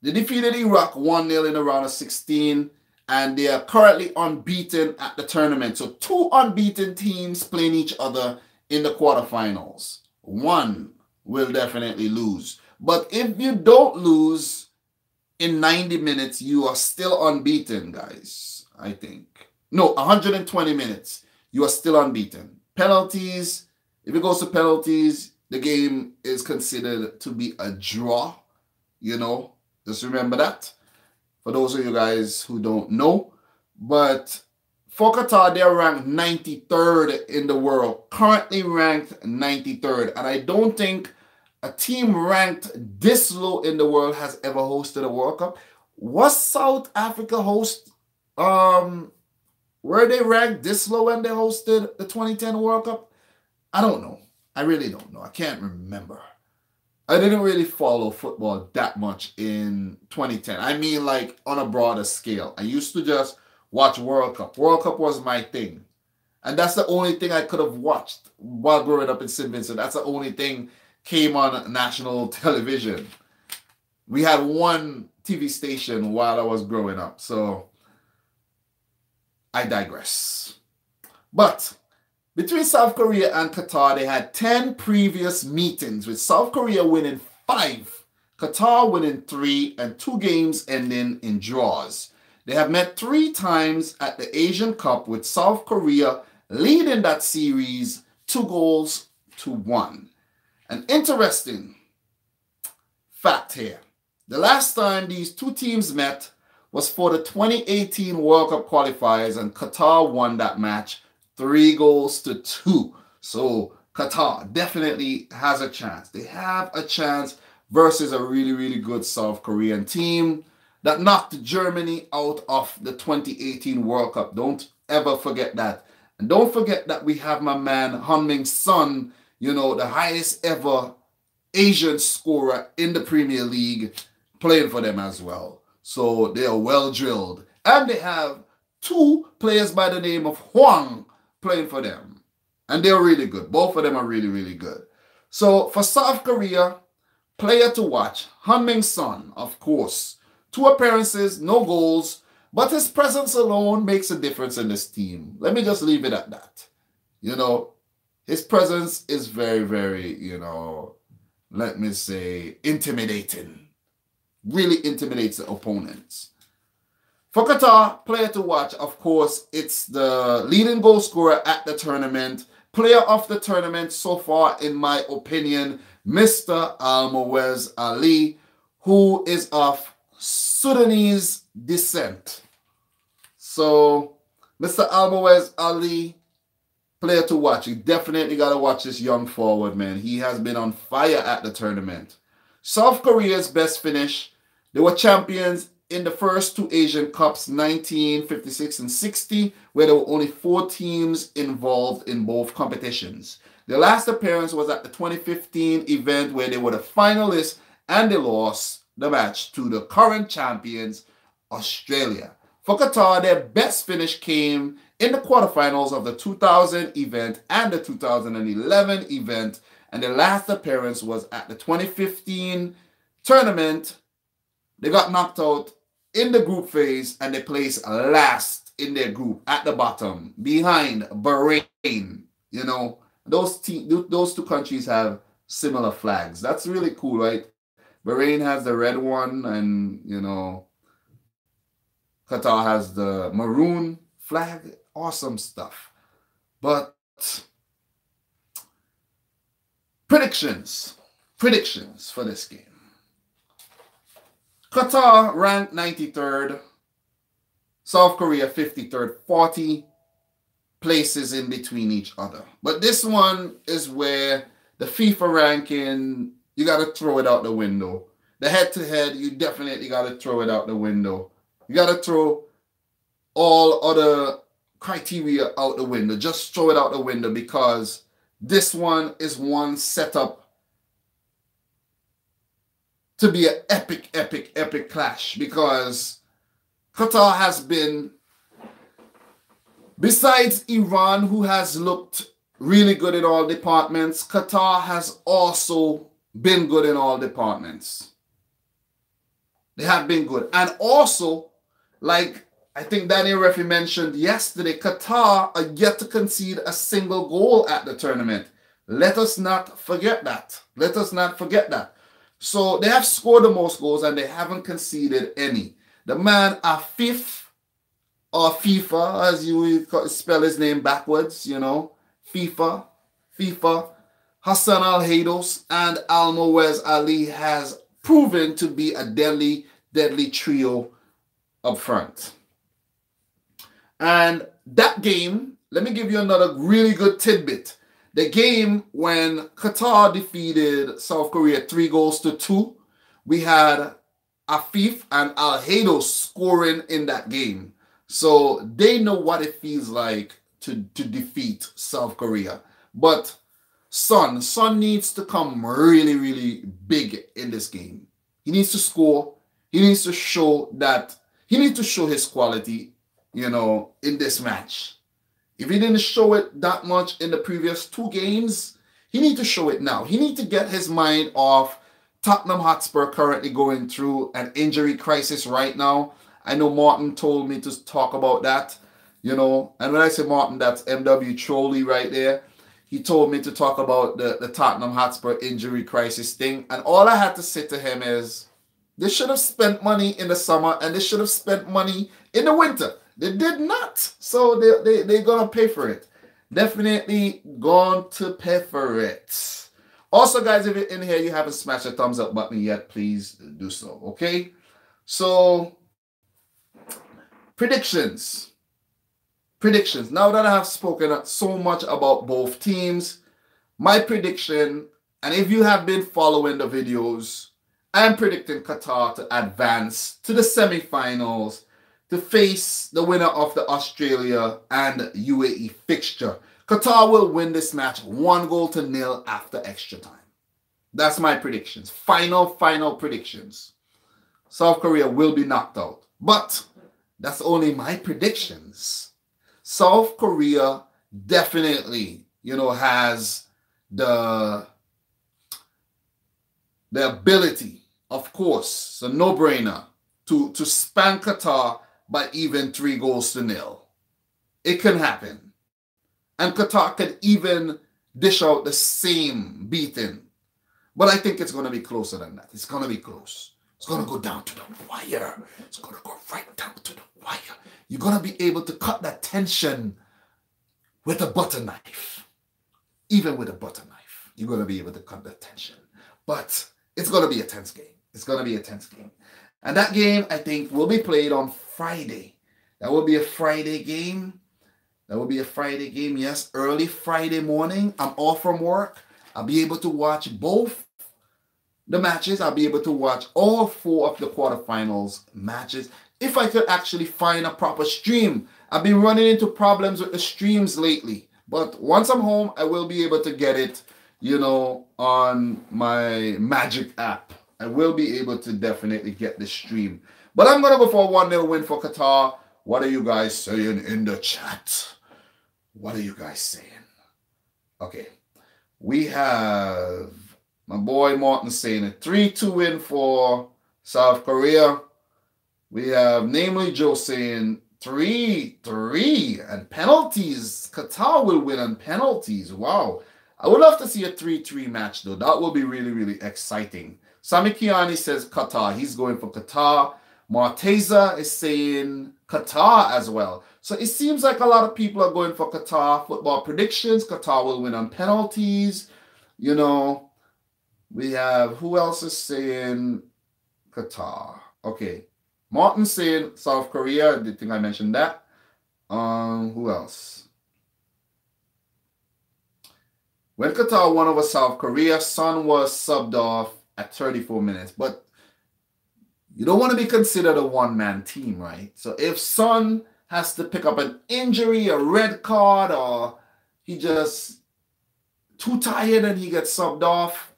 they defeated Iraq 1-0 in the round of 16. And they are currently unbeaten at the tournament. So two unbeaten teams playing each other in the quarterfinals. One will definitely lose. But if you don't lose in 90 minutes, you are still unbeaten, guys, I think. No, 120 minutes, you are still unbeaten. Penalties, if it goes to penalties, the game is considered to be a draw. Just remember that. For those of you guys who don't know. But for Qatar, they're ranked 93rd in the world. Currently ranked 93rd. And I don't think a team ranked this low in the world has ever hosted a World Cup. Was South Africa were they ranked this low when they hosted the 2010 World Cup? I don't know. I really don't know. I can't remember. I didn't really follow football that much in 2010. I mean, like on a broader scale. I used to just watch World Cup. World Cup was my thing. And that's the only thing I could have watched while growing up in St. Vincent. That's the only thing came on national television. We had one TV station while I was growing up. So I digress. But between South Korea and Qatar, they had 10 previous meetings, with South Korea winning 5, Qatar winning 3, and 2 games ending in draws. They have met 3 times at the Asian Cup, with South Korea leading that series 2-1. An interesting fact here. The last time these 2 teams met was for the 2018 World Cup qualifiers, and Qatar won that match 3-2. So Qatar definitely has a chance. They have a chance versus a really, really good South Korean team that knocked Germany out of the 2018 World Cup. Don't ever forget that. And don't forget that we have my man Heung-Min Son, you know, the highest ever Asian scorer in the Premier League, playing for them as well. So they are well drilled. And they have 2 players by the name of Hwang playing for them. And they're really good. Both of them are really, really good. So for South Korea, player to watch, Heung-Min Son, of course. 2 appearances, no goals, but his presence alone makes a difference in this team. Let me just leave it at that. You know, his presence is very, very, you know, let me say, intimidating. Really intimidates the opponents. For Qatar, player to watch, of course, it's the leading goal scorer at the tournament. Player of the tournament so far, in my opinion, Mr. Almoez Ali, who is of Sudanese descent. So, Mr. Almoez Ali, player to watch. You definitely got to watch this young forward, man. He has been on fire at the tournament. South Korea's best finish. They were champions in the first 2 Asian Cups, 1956 and 60, where there were only 4 teams involved in both competitions. Their last appearance was at the 2015 event, where they were the finalists and they lost the match to the current champions, Australia. For Qatar, their best finish came in the quarterfinals of the 2000 event and the 2011 event, and their last appearance was at the 2015 tournament. They got knocked out in the group phase, and they placed last in their group at the bottom, behind Bahrain. You know, those 2 countries have similar flags. That's really cool, right? Bahrain has the red one, and, you know, Qatar has the maroon flag. Awesome stuff. But predictions for this game. Qatar ranked 93rd, South Korea 53rd, 40 places in between each other. But this one is where the FIFA ranking, you got to throw it out the window. The head-to-head, you definitely got to throw it out the window. You got to throw all other criteria out the window. Just throw it out the window, because this one is one set up to be an epic clash, because Qatar has been, besides Iran, who has looked really good in all departments, Qatar has also been good in all departments. They have been good. And also, like I think Daniel Refi mentioned yesterday, Qatar are yet to concede a single goal at the tournament. Let us not forget that. Let us not forget that. So they have scored the most goals and they haven't conceded any. The man Afif, or FIFA, as you spell his name backwards, you know, FIFA, Hassan Al-Haydos and Almoez Ali has proven to be a deadly trio up front. And that game, let me give you another really good tidbit. The game when Qatar defeated South Korea 3-2, we had Afif and Al-Haydos scoring in that game. So they know what it feels like to defeat South Korea. But Son needs to come really, really big in this game. He needs to score. He needs to show that, he needs to show his quality, you know, in this match. If he didn't show it that much in the previous 2 games, he needs to show it now. He needs to get his mind off Tottenham Hotspur currently going through an injury crisis right now. I know Martin told me to talk about that, you know. And when I say Martin, that's MW Trolley right there. He told me to talk about the Tottenham Hotspur injury crisis thing. And all I had to say to him is, they should have spent money in the summer and they should have spent money in the winter. They did not. So they're going to pay for it. Definitely going to pay for it. Also, guys, if you're in here, you haven't smashed the thumbs up button yet, please do so, okay? So, predictions. Now that I have spoken so much about both teams, my prediction, and if you have been following the videos, I am predicting Qatar to advance to the semi-finals to face the winner of the Australia and UAE fixture. Qatar will win this match 1-0 after extra time. That's my predictions. Final predictions. South Korea will be knocked out. But that's only my predictions. South Korea definitely, you know, has the ability, of course, it's a no-brainer, to spank Qatar by even 3-0. It can happen. And Qatar can even dish out the same beating. But I think it's going to be closer than that. It's going to be close. It's going to go down to the wire. It's going to go right down to the wire. You're going to be able to cut that tension with a butter knife. Even with a butter knife, you're going to be able to cut that tension. But it's going to be a tense game. It's going to be a tense game. And that game, I think, will be played on Friday. That will be a Friday game. That will be a Friday game. Yes, early Friday morning. I'm off from work. I'll be able to watch both the matches. I'll be able to watch all 4 of the quarterfinals matches. If I could actually find a proper stream. I've been running into problems with the streams lately. But once I'm home, I will be able to get it, you know, on my Magic app. I will be able to definitely get the stream. But I'm going to go for a 1-0 win for Qatar. What are you guys saying in the chat? What are you guys saying? Okay. We have my boy Martin saying a 3-2 win for South Korea. We have namely Joe saying 3-3 and penalties. Qatar will win on penalties. Wow. I would love to see a 3-3 match though. That will be really, really exciting. Sami Kiani says Qatar. He's going for Qatar. Marteza is saying Qatar as well. So it seems like a lot of people are going for Qatar. Football predictions. Qatar will win on penalties. You know, we have, who else is saying Qatar? Okay. Martin saying South Korea. I think I mentioned that. Who else? When Qatar won over South Korea, Son was subbed off at 34 minutes. But you don't want to be considered a one-man team, right? So if Son has to pick up an injury, a red card, or he just too tired and he gets subbed off,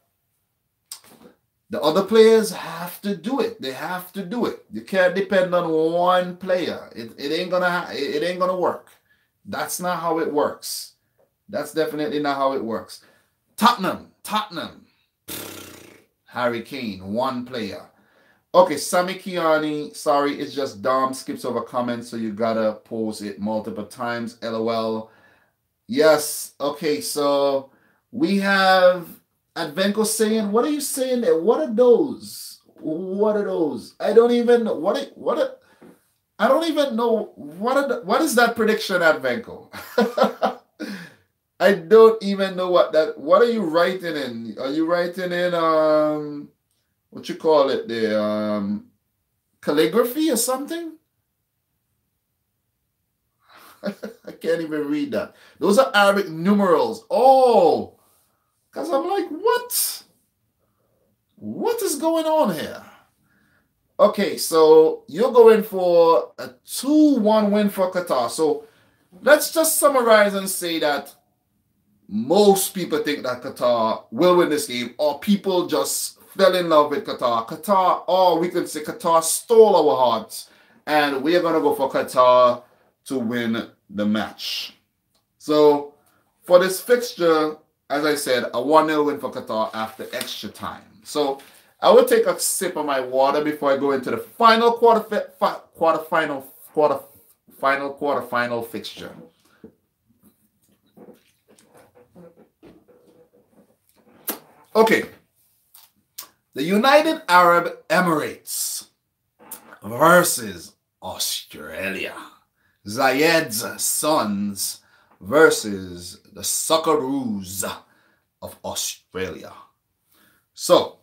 the other players have to do it. They have to do it. You can't depend on one player. It ain't gonna work. That's not how it works. That's definitely not how it works. Tottenham. Harry Kane, one player. Okay, Sami Kiani, sorry, it's just Dom skips over comments, so you gotta pose it multiple times. LOL. Yes, okay, so we have Advenko saying, what are you saying there? What are those? What are those? I don't even know. I don't even know. What is that prediction, Advenko? I don't even know what are you writing in? Are you writing in, what you call it there, calligraphy or something? I can't even read that. Those are Arabic numerals. Oh, because I'm like, what? What is going on here? Okay, so you're going for a 2-1 win for Qatar. So let's just summarize and say that most people think that Qatar will win this game, or people just fell in love with Qatar. Qatar, or we can say Qatar stole our hearts, and we are going to go for Qatar to win the match. So for this fixture, as I said, a 1-0 win for Qatar after extra time. So I will take a sip of my water before I go into the final quarterfinal fixture. Okay. The United Arab Emirates versus Australia. Zayed's sons versus the Socceroos of Australia. So,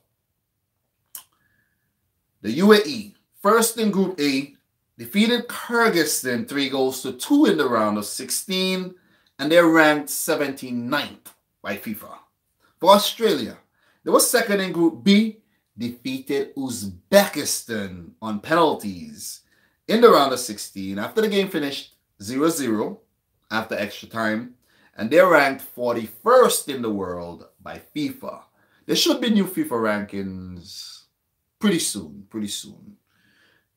the UAE, first in Group A, defeated Kyrgyzstan 3-2 in the round of 16, and they're ranked 79th by FIFA. For Australia, they were second in Group B, defeated Uzbekistan on penalties in the round of 16 after the game finished 0-0 after extra time, and they're ranked 41st in the world by FIFA. There should be new FIFA rankings pretty soon,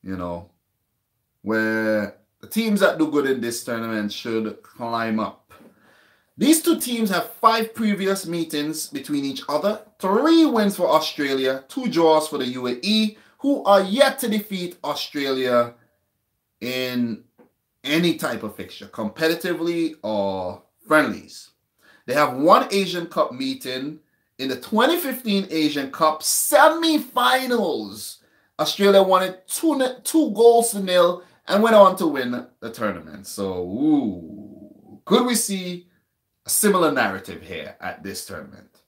you know, where the teams that do good in this tournament should climb up. These two teams have 5 previous meetings between each other, 3 wins for Australia, 2 draws for the UAE, who are yet to defeat Australia in any type of fixture, competitively or friendlies. They have 1 Asian Cup meeting in the 2015 Asian Cup semi-finals. Australia won it 2-0 and went on to win the tournament. So, could we see a similar narrative here at this tournament?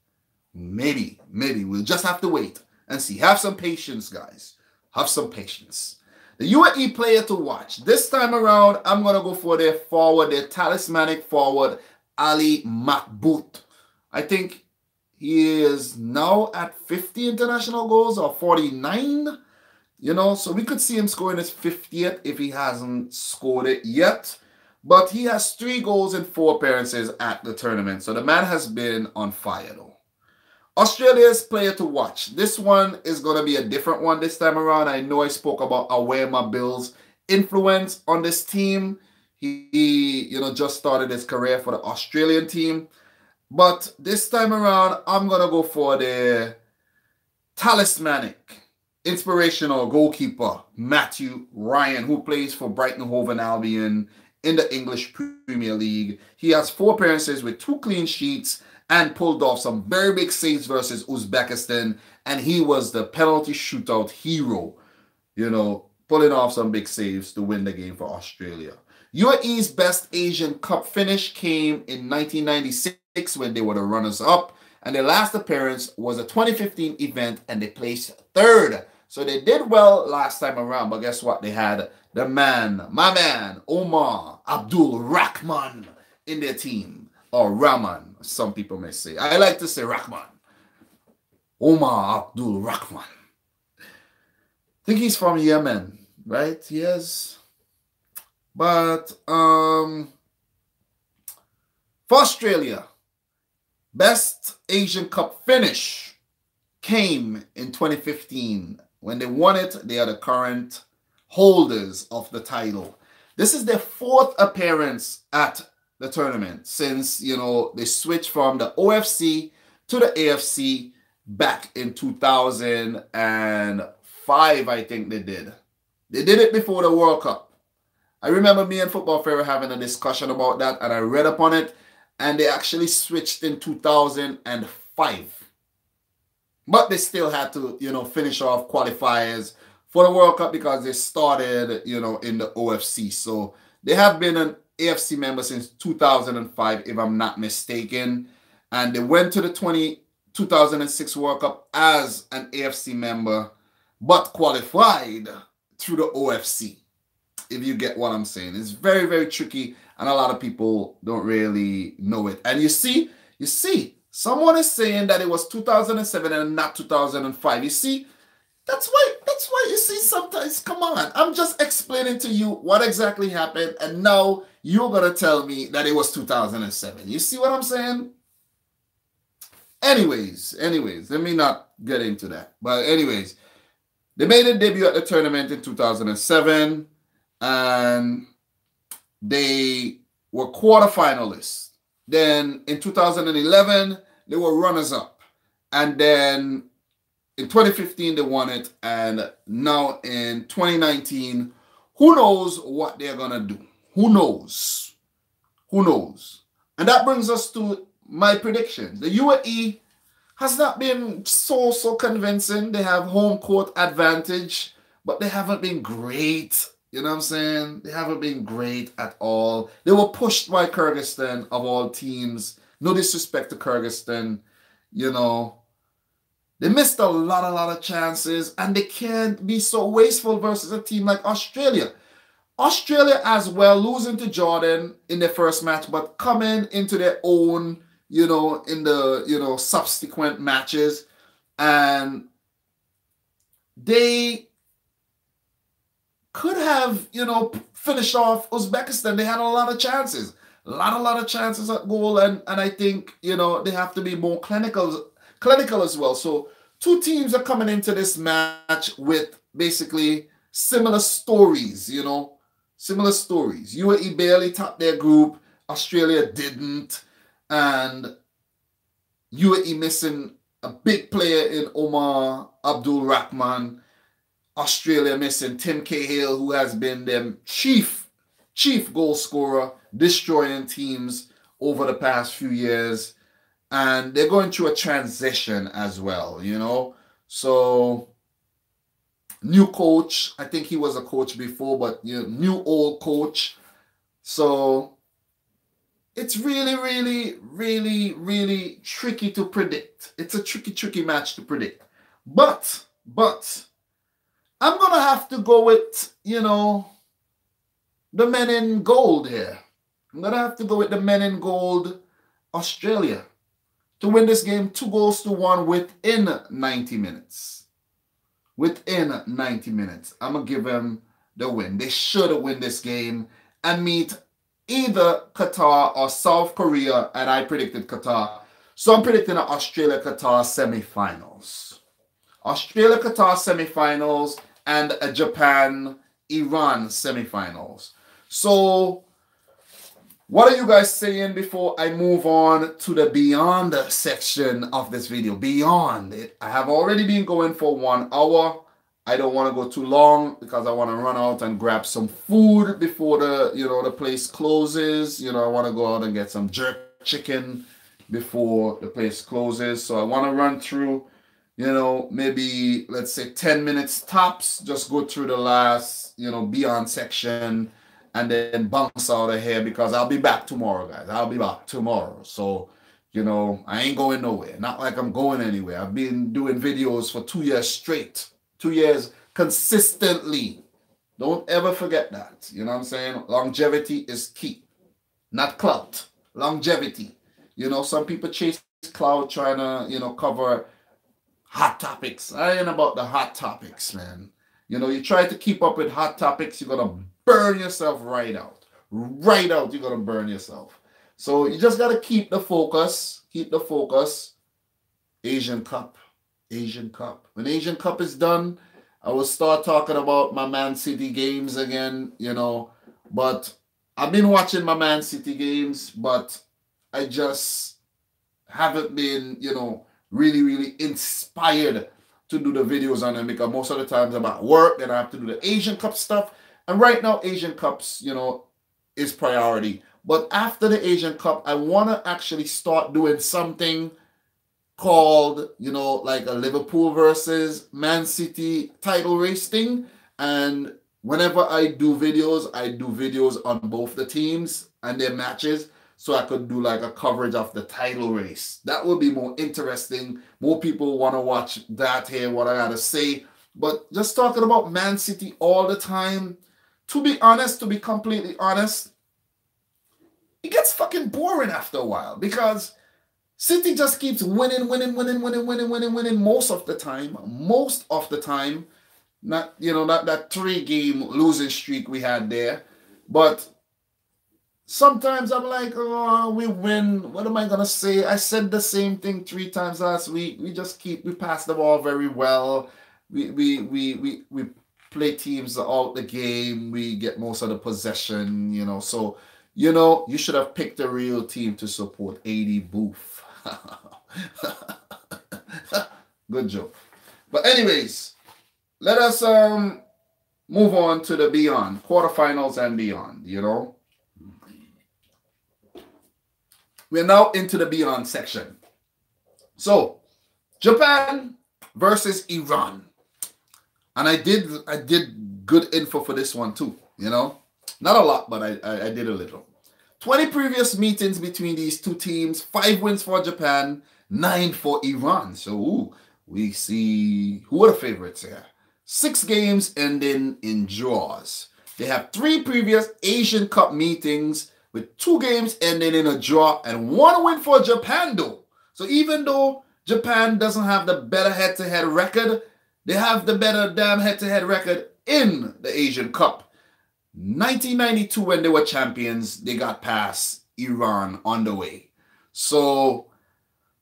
Maybe. We'll just have to wait and see. Have some patience, guys. Have some patience. The UAE player to watch. This time around, I'm going to go for their forward, their talismanic forward, Ali Mahboud. I think he is now at 50 international goals or 49. You know, so we could see him scoring his 50th if he hasn't scored it yet. But he has 3 goals in 4 appearances at the tournament. So the man has been on fire, though. Australia's player to watch. This one is going to be a different one this time around. I know I spoke about Awema Bill's influence on this team. He just started his career for the Australian team. But this time around, I'm going to go for the talismanic, inspirational goalkeeper, Matthew Ryan, who plays for Brighton Hove Albion in the English Premier League. He has 4 appearances with 2 clean sheets and pulled off some very big saves versus Uzbekistan. And he was the penalty shootout hero, pulling off some big saves to win the game for Australia. UAE's best Asian Cup finish came in 1996 when they were the runners-up. And their last appearance was a 2015 event and they placed 3rd. So they did well last time around, but guess what? They had my man, Omar Abdul Rahman in their team. Or Rahman, some people may say. I like to say Rahman. Omar Abdul Rahman. I think he's from Yemen, right? Yes. But for Australia, best Asian Cup finish came in 2015. When they won it, they are the current holders of the title. This is their 4th appearance at the tournament since, they switched from the OFC to the AFC back in 2005, I think they did. They did it before the World Cup. I remember me and Football Fair having a discussion about that, and I read up on it, and they actually switched in 2005. But they still had to, finish off qualifiers for the World Cup because they started, in the OFC. So they have been an AFC member since 2005, if I'm not mistaken. And they went to the 2006 World Cup as an AFC member, but qualified through the OFC, if you get what I'm saying. It's very, very tricky, and a lot of people don't really know it. And you see, someone is saying that it was 2007 and not 2005. You see, that's why you see sometimes, come on, I'm just explaining to you what exactly happened, and now you're going to tell me that it was 2007. You see what I'm saying? Anyways, let me not get into that. But anyways, they made a debut at the tournament in 2007, and they were quarterfinalists. Then in 2011, they were runners-up. And then in 2015, they won it. And now in 2019, who knows what they're going to do? Who knows? Who knows? And that brings us to my prediction. The UAE has not been so convincing. They have home court advantage, but they haven't been great. You know what I'm saying? They haven't been great at all. They were pushed by Kyrgyzstan of all teams. No disrespect to Kyrgyzstan. You know, they missed a lot of chances, and they can't be so wasteful versus a team like Australia. Australia as well, losing to Jordan in their first match, but coming into their own, you know, in the, you know, subsequent matches. And they could have, you know, finished off Uzbekistan. They had a lot of chances. A lot of chances at goal. And I think, you know, they have to be more clinical as well. So two teams are coming into this match with basically similar stories, you know. Similar stories. UAE barely topped their group. Australia didn't. And UAE missing a big player in Omar Abdul Rahman. Australia missing Tim Cahill, who has been their chief goal scorer, destroying teams over the past few years. And they're going through a transition as well, you know. So new coach. I think he was a coach before, but you know, new old coach. So it's really tricky to predict. It's a tricky match to predict. But I'm gonna have to go with, you know, the men in gold here. I'm gonna have to go with the men in gold, Australia, to win this game 2-1 within 90 minutes. Within 90 minutes. I'm going to give them the win. They should win this game and meet either Qatar or South Korea, and I predicted Qatar. So I'm predicting an Australia-Qatar semifinals. Australia-Qatar semifinals and a Japan-Iran semifinals. So what are you guys saying before I move on to the beyond section of this video? Beyond it. I have already been going for 1 hour. I don't want to go too long because I want to run out and grab some food before the, you know, the place closes. You know, I want to go out and get some jerk chicken before the place closes. So I want to run through, you know, maybe let's say 10 minutes tops. Just go through the last, you know, beyond section, and then bounce out of here because I'll be back tomorrow, guys. I'll be back tomorrow. So, you know, I ain't going nowhere. Not like I'm going anywhere. I've been doing videos for 2 years straight. 2 years consistently. Don't ever forget that. You know what I'm saying? Longevity is key. Not clout. Longevity. You know, some people chase clout trying to, you know, cover hot topics. I ain't about the hot topics, man. You know, you try to keep up with hot topics, you're going to burn yourself right out. Right out, you're going to burn yourself. So you just got to keep the focus. Keep the focus. Asian Cup. Asian Cup. When Asian Cup is done, I will start talking about my Man City games again, you know. But I've been watching my Man City games, but I just haven't been, you know, really inspired to do the videos on them because most of the times I'm at work and I have to do the Asian Cup stuff. And right now, Asian Cups, you know, is priority. But after the Asian Cup, I want to actually start doing something called, you know, like a Liverpool versus Man City title race thing. And whenever I do videos on both the teams and their matches, so I could do like a coverage of the title race. That would be more interesting. More people want to watch that, hear what I got to say. But just talking about Man City all the time, to be honest, to be completely honest, it gets fucking boring after a while because City just keeps winning most of the time. Most of the time. Not, you know, not that 3-game losing streak we had there. But sometimes I'm like, oh, we win. What am I gonna say? I said the same thing 3 times last week. We pass the ball very well. We play teams out the game. We get most of the possession, So, you should have picked a real team to support. 80 Booth. Good joke. But anyways, let us move on to the beyond, quarterfinals and beyond, We're now into the beyond section. So, Japan versus Iran. And I did good info for this one too, Not a lot, but I did a little. 20 previous meetings between these two teams, 5 wins for Japan, 9 for Iran. So, we see who are the favorites here. 6 games ending in draws. They have 3 previous Asian Cup meetings with 2 games ending in a draw and 1 win for Japan though. So even though Japan doesn't have the better head-to-head record, they have the better damn head-to-head record in the Asian Cup. 1992 when they were champions, they got past Iran on the way. So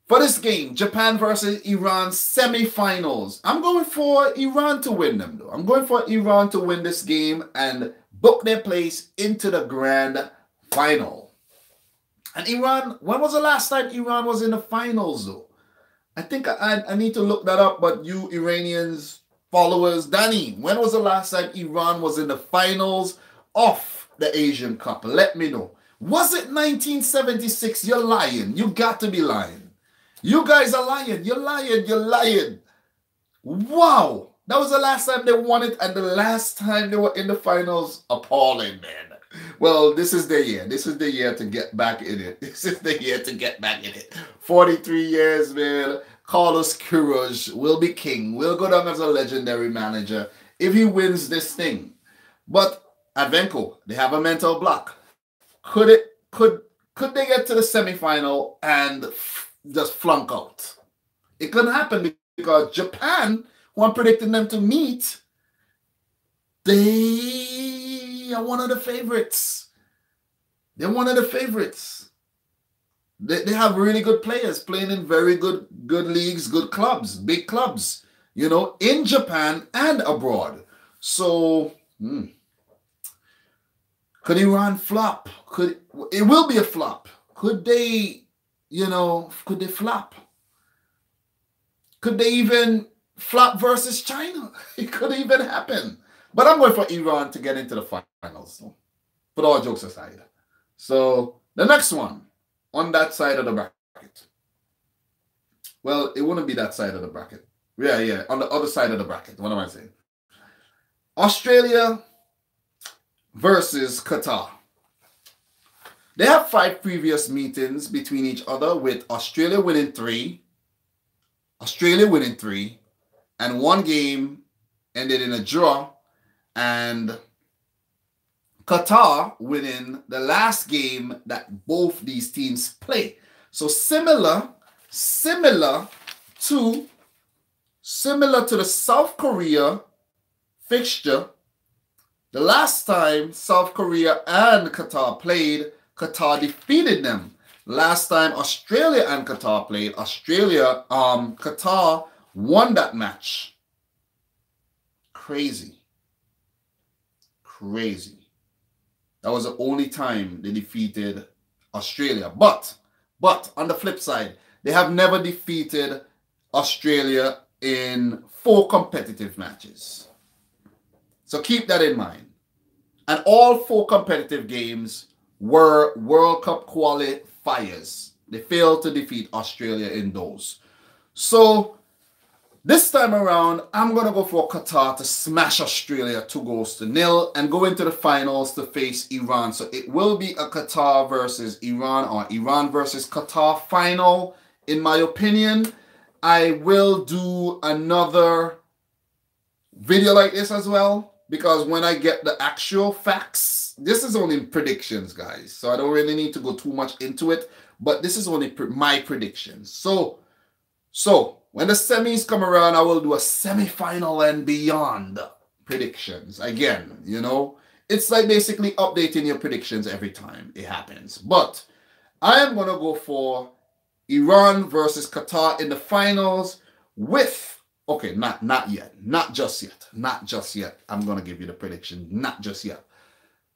for this game, Japan versus Iran semifinals. I'm going for Iran to win them though. I'm going for Iran to win this game and book their place into the grand final. And Iran, when was the last time Iran was in the finals though? I think I need to look that up, but you Iranians, followers, Danny, when was the last time Iran was in the finals of the Asian Cup? Let me know. Was it 1976? You're lying. You got to be lying. You guys are lying. You're lying. You're lying. Wow. That was the last time they won it, and the last time they were in the finals. Appalling, man. Well, this is the year. This is the year to get back in it. This is the year to get back in it. 43 years, man. Carlos Queiroz will be king. Will go down as a legendary manager if he wins this thing. But Advenco, they have a mental block. Could they get to the semifinal and just flunk out? It couldn't happen because Japan, who I'm predicting them to meet, they are one of the favorites. They're one of the favorites. They have really good players playing in very good leagues, good clubs, big clubs, in Japan and abroad. So, could Iran flop? It will be a flop. Could they flop? Could they even flop versus China? It could even happen. But I'm going for Iran to get into the finals. So, put all jokes aside. So, the next one on that side of the bracket. Well, it wouldn't be that side of the bracket. Yeah, on the other side of the bracket. What am I saying? Australia versus Qatar. They have 5 previous meetings between each other, with Australia winning 3, and 1 game ended in a draw, and Qatar winning the last game that both these teams play. So similar to the South Korea fixture. The last time South Korea and Qatar played, Qatar defeated them. Last time Australia and Qatar played, Qatar won that match. Crazy. That was the only time they defeated Australia. But on the flip side, they have never defeated Australia in 4 competitive matches. So keep that in mind. And all 4 competitive games were World Cup qualifiers. They failed to defeat Australia in those. So this time around, I'm going to go for Qatar to smash Australia 2-0 and go into the finals to face Iran. So it will be a Qatar versus Iran or Iran versus Qatar final, in my opinion. I will do another video like this as well, because when I get the actual facts, this is only predictions, guys. So I don't really need to go too much into it, but this is only my predictions. So when the semis come around, I will do a semi-final and beyond predictions. Again, It's like basically updating your predictions every time it happens. But I am going to go for Iran versus Qatar in the finals with, okay, not yet. Not just yet. Not just yet. I'm going to give you the prediction. Not just yet.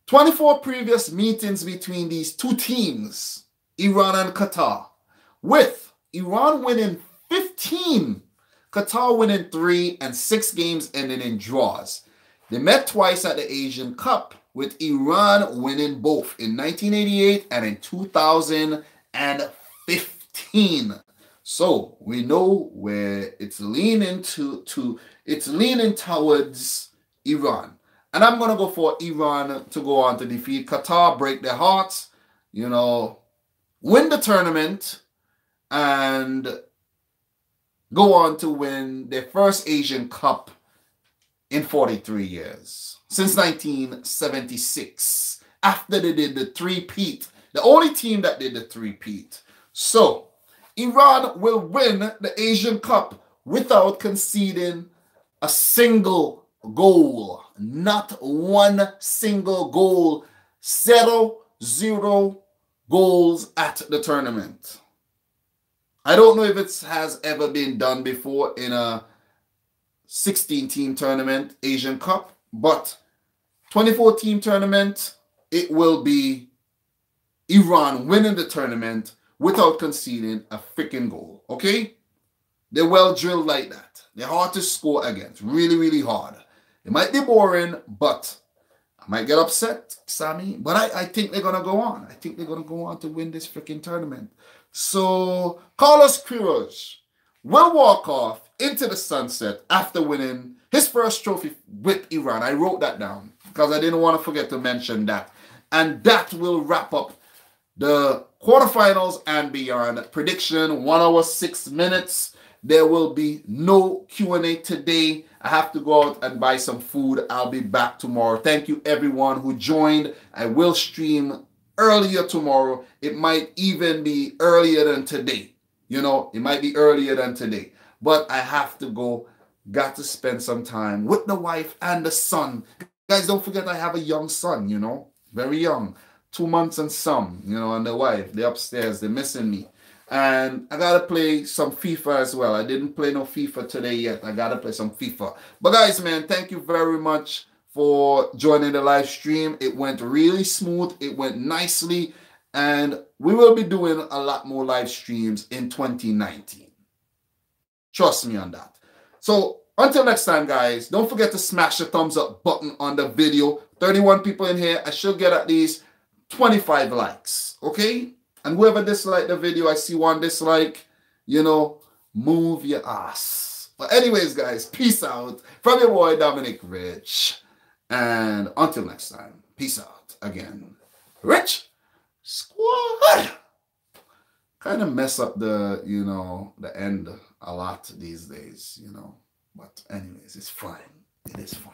24 previous meetings between these two teams, Iran and Qatar, with Iran winning 15, Qatar winning 3, and 6 games ending in draws. They met twice at the Asian Cup, with Iran winning both in 1988 and in 2015. So we know where it's leaning it's leaning towards Iran. And I'm going to go for Iran to go on to defeat Qatar, break their hearts, win the tournament, and go on to win their first Asian Cup in 43 years. Since 1976, after they did the three-peat. The only team that did the three-peat. So, Iran will win the Asian Cup without conceding a single goal. Not one single goal. 0 goals at the tournament. I don't know if it has ever been done before in a 16-team tournament, Asian Cup, but 24-team tournament, it will be Iran winning the tournament without conceding a freaking goal, okay? They're well drilled like that. They're hard to score against, really, really hard. It might be boring, but I might get upset, Sammy, but I think they're going to go on. I think they're going to go on to win this freaking tournament. So, Carlos Queiroz will walk off into the sunset after winning his first trophy with Iran. I wrote that down because I didn't want to forget to mention that. And that will wrap up the quarterfinals and beyond. Prediction, 1 hour, 6 minutes. There will be no Q&A today. I have to go out and buy some food. I'll be back tomorrow. Thank you, everyone who joined. I will stream earlier tomorrow. It might even be earlier than today. It might be earlier than today. But I have to go. Got to spend some time with the wife and the son. Guys, don't forget I have a young son, very young. 2 months and some, and the wife. They're upstairs. They're missing me. And I got to play some FIFA as well. I didn't play no FIFA today yet. I got to play some FIFA. But guys, man, thank you very much for joining the live stream. It went really smooth. It went nicely. And we will be doing a lot more live streams in 2019. Trust me on that. So until next time, guys, don't forget to smash the thumbs up button on the video. 31 people in here. I should get at least 25 likes. Okay? And whoever disliked the video, I see one dislike, move your ass. But anyways, guys, peace out from your boy, Dominic Rich. And until next time, peace out again. Rich Squad. Kind of mess up the, the end a lot these days, But anyways, it's fine. It is fine.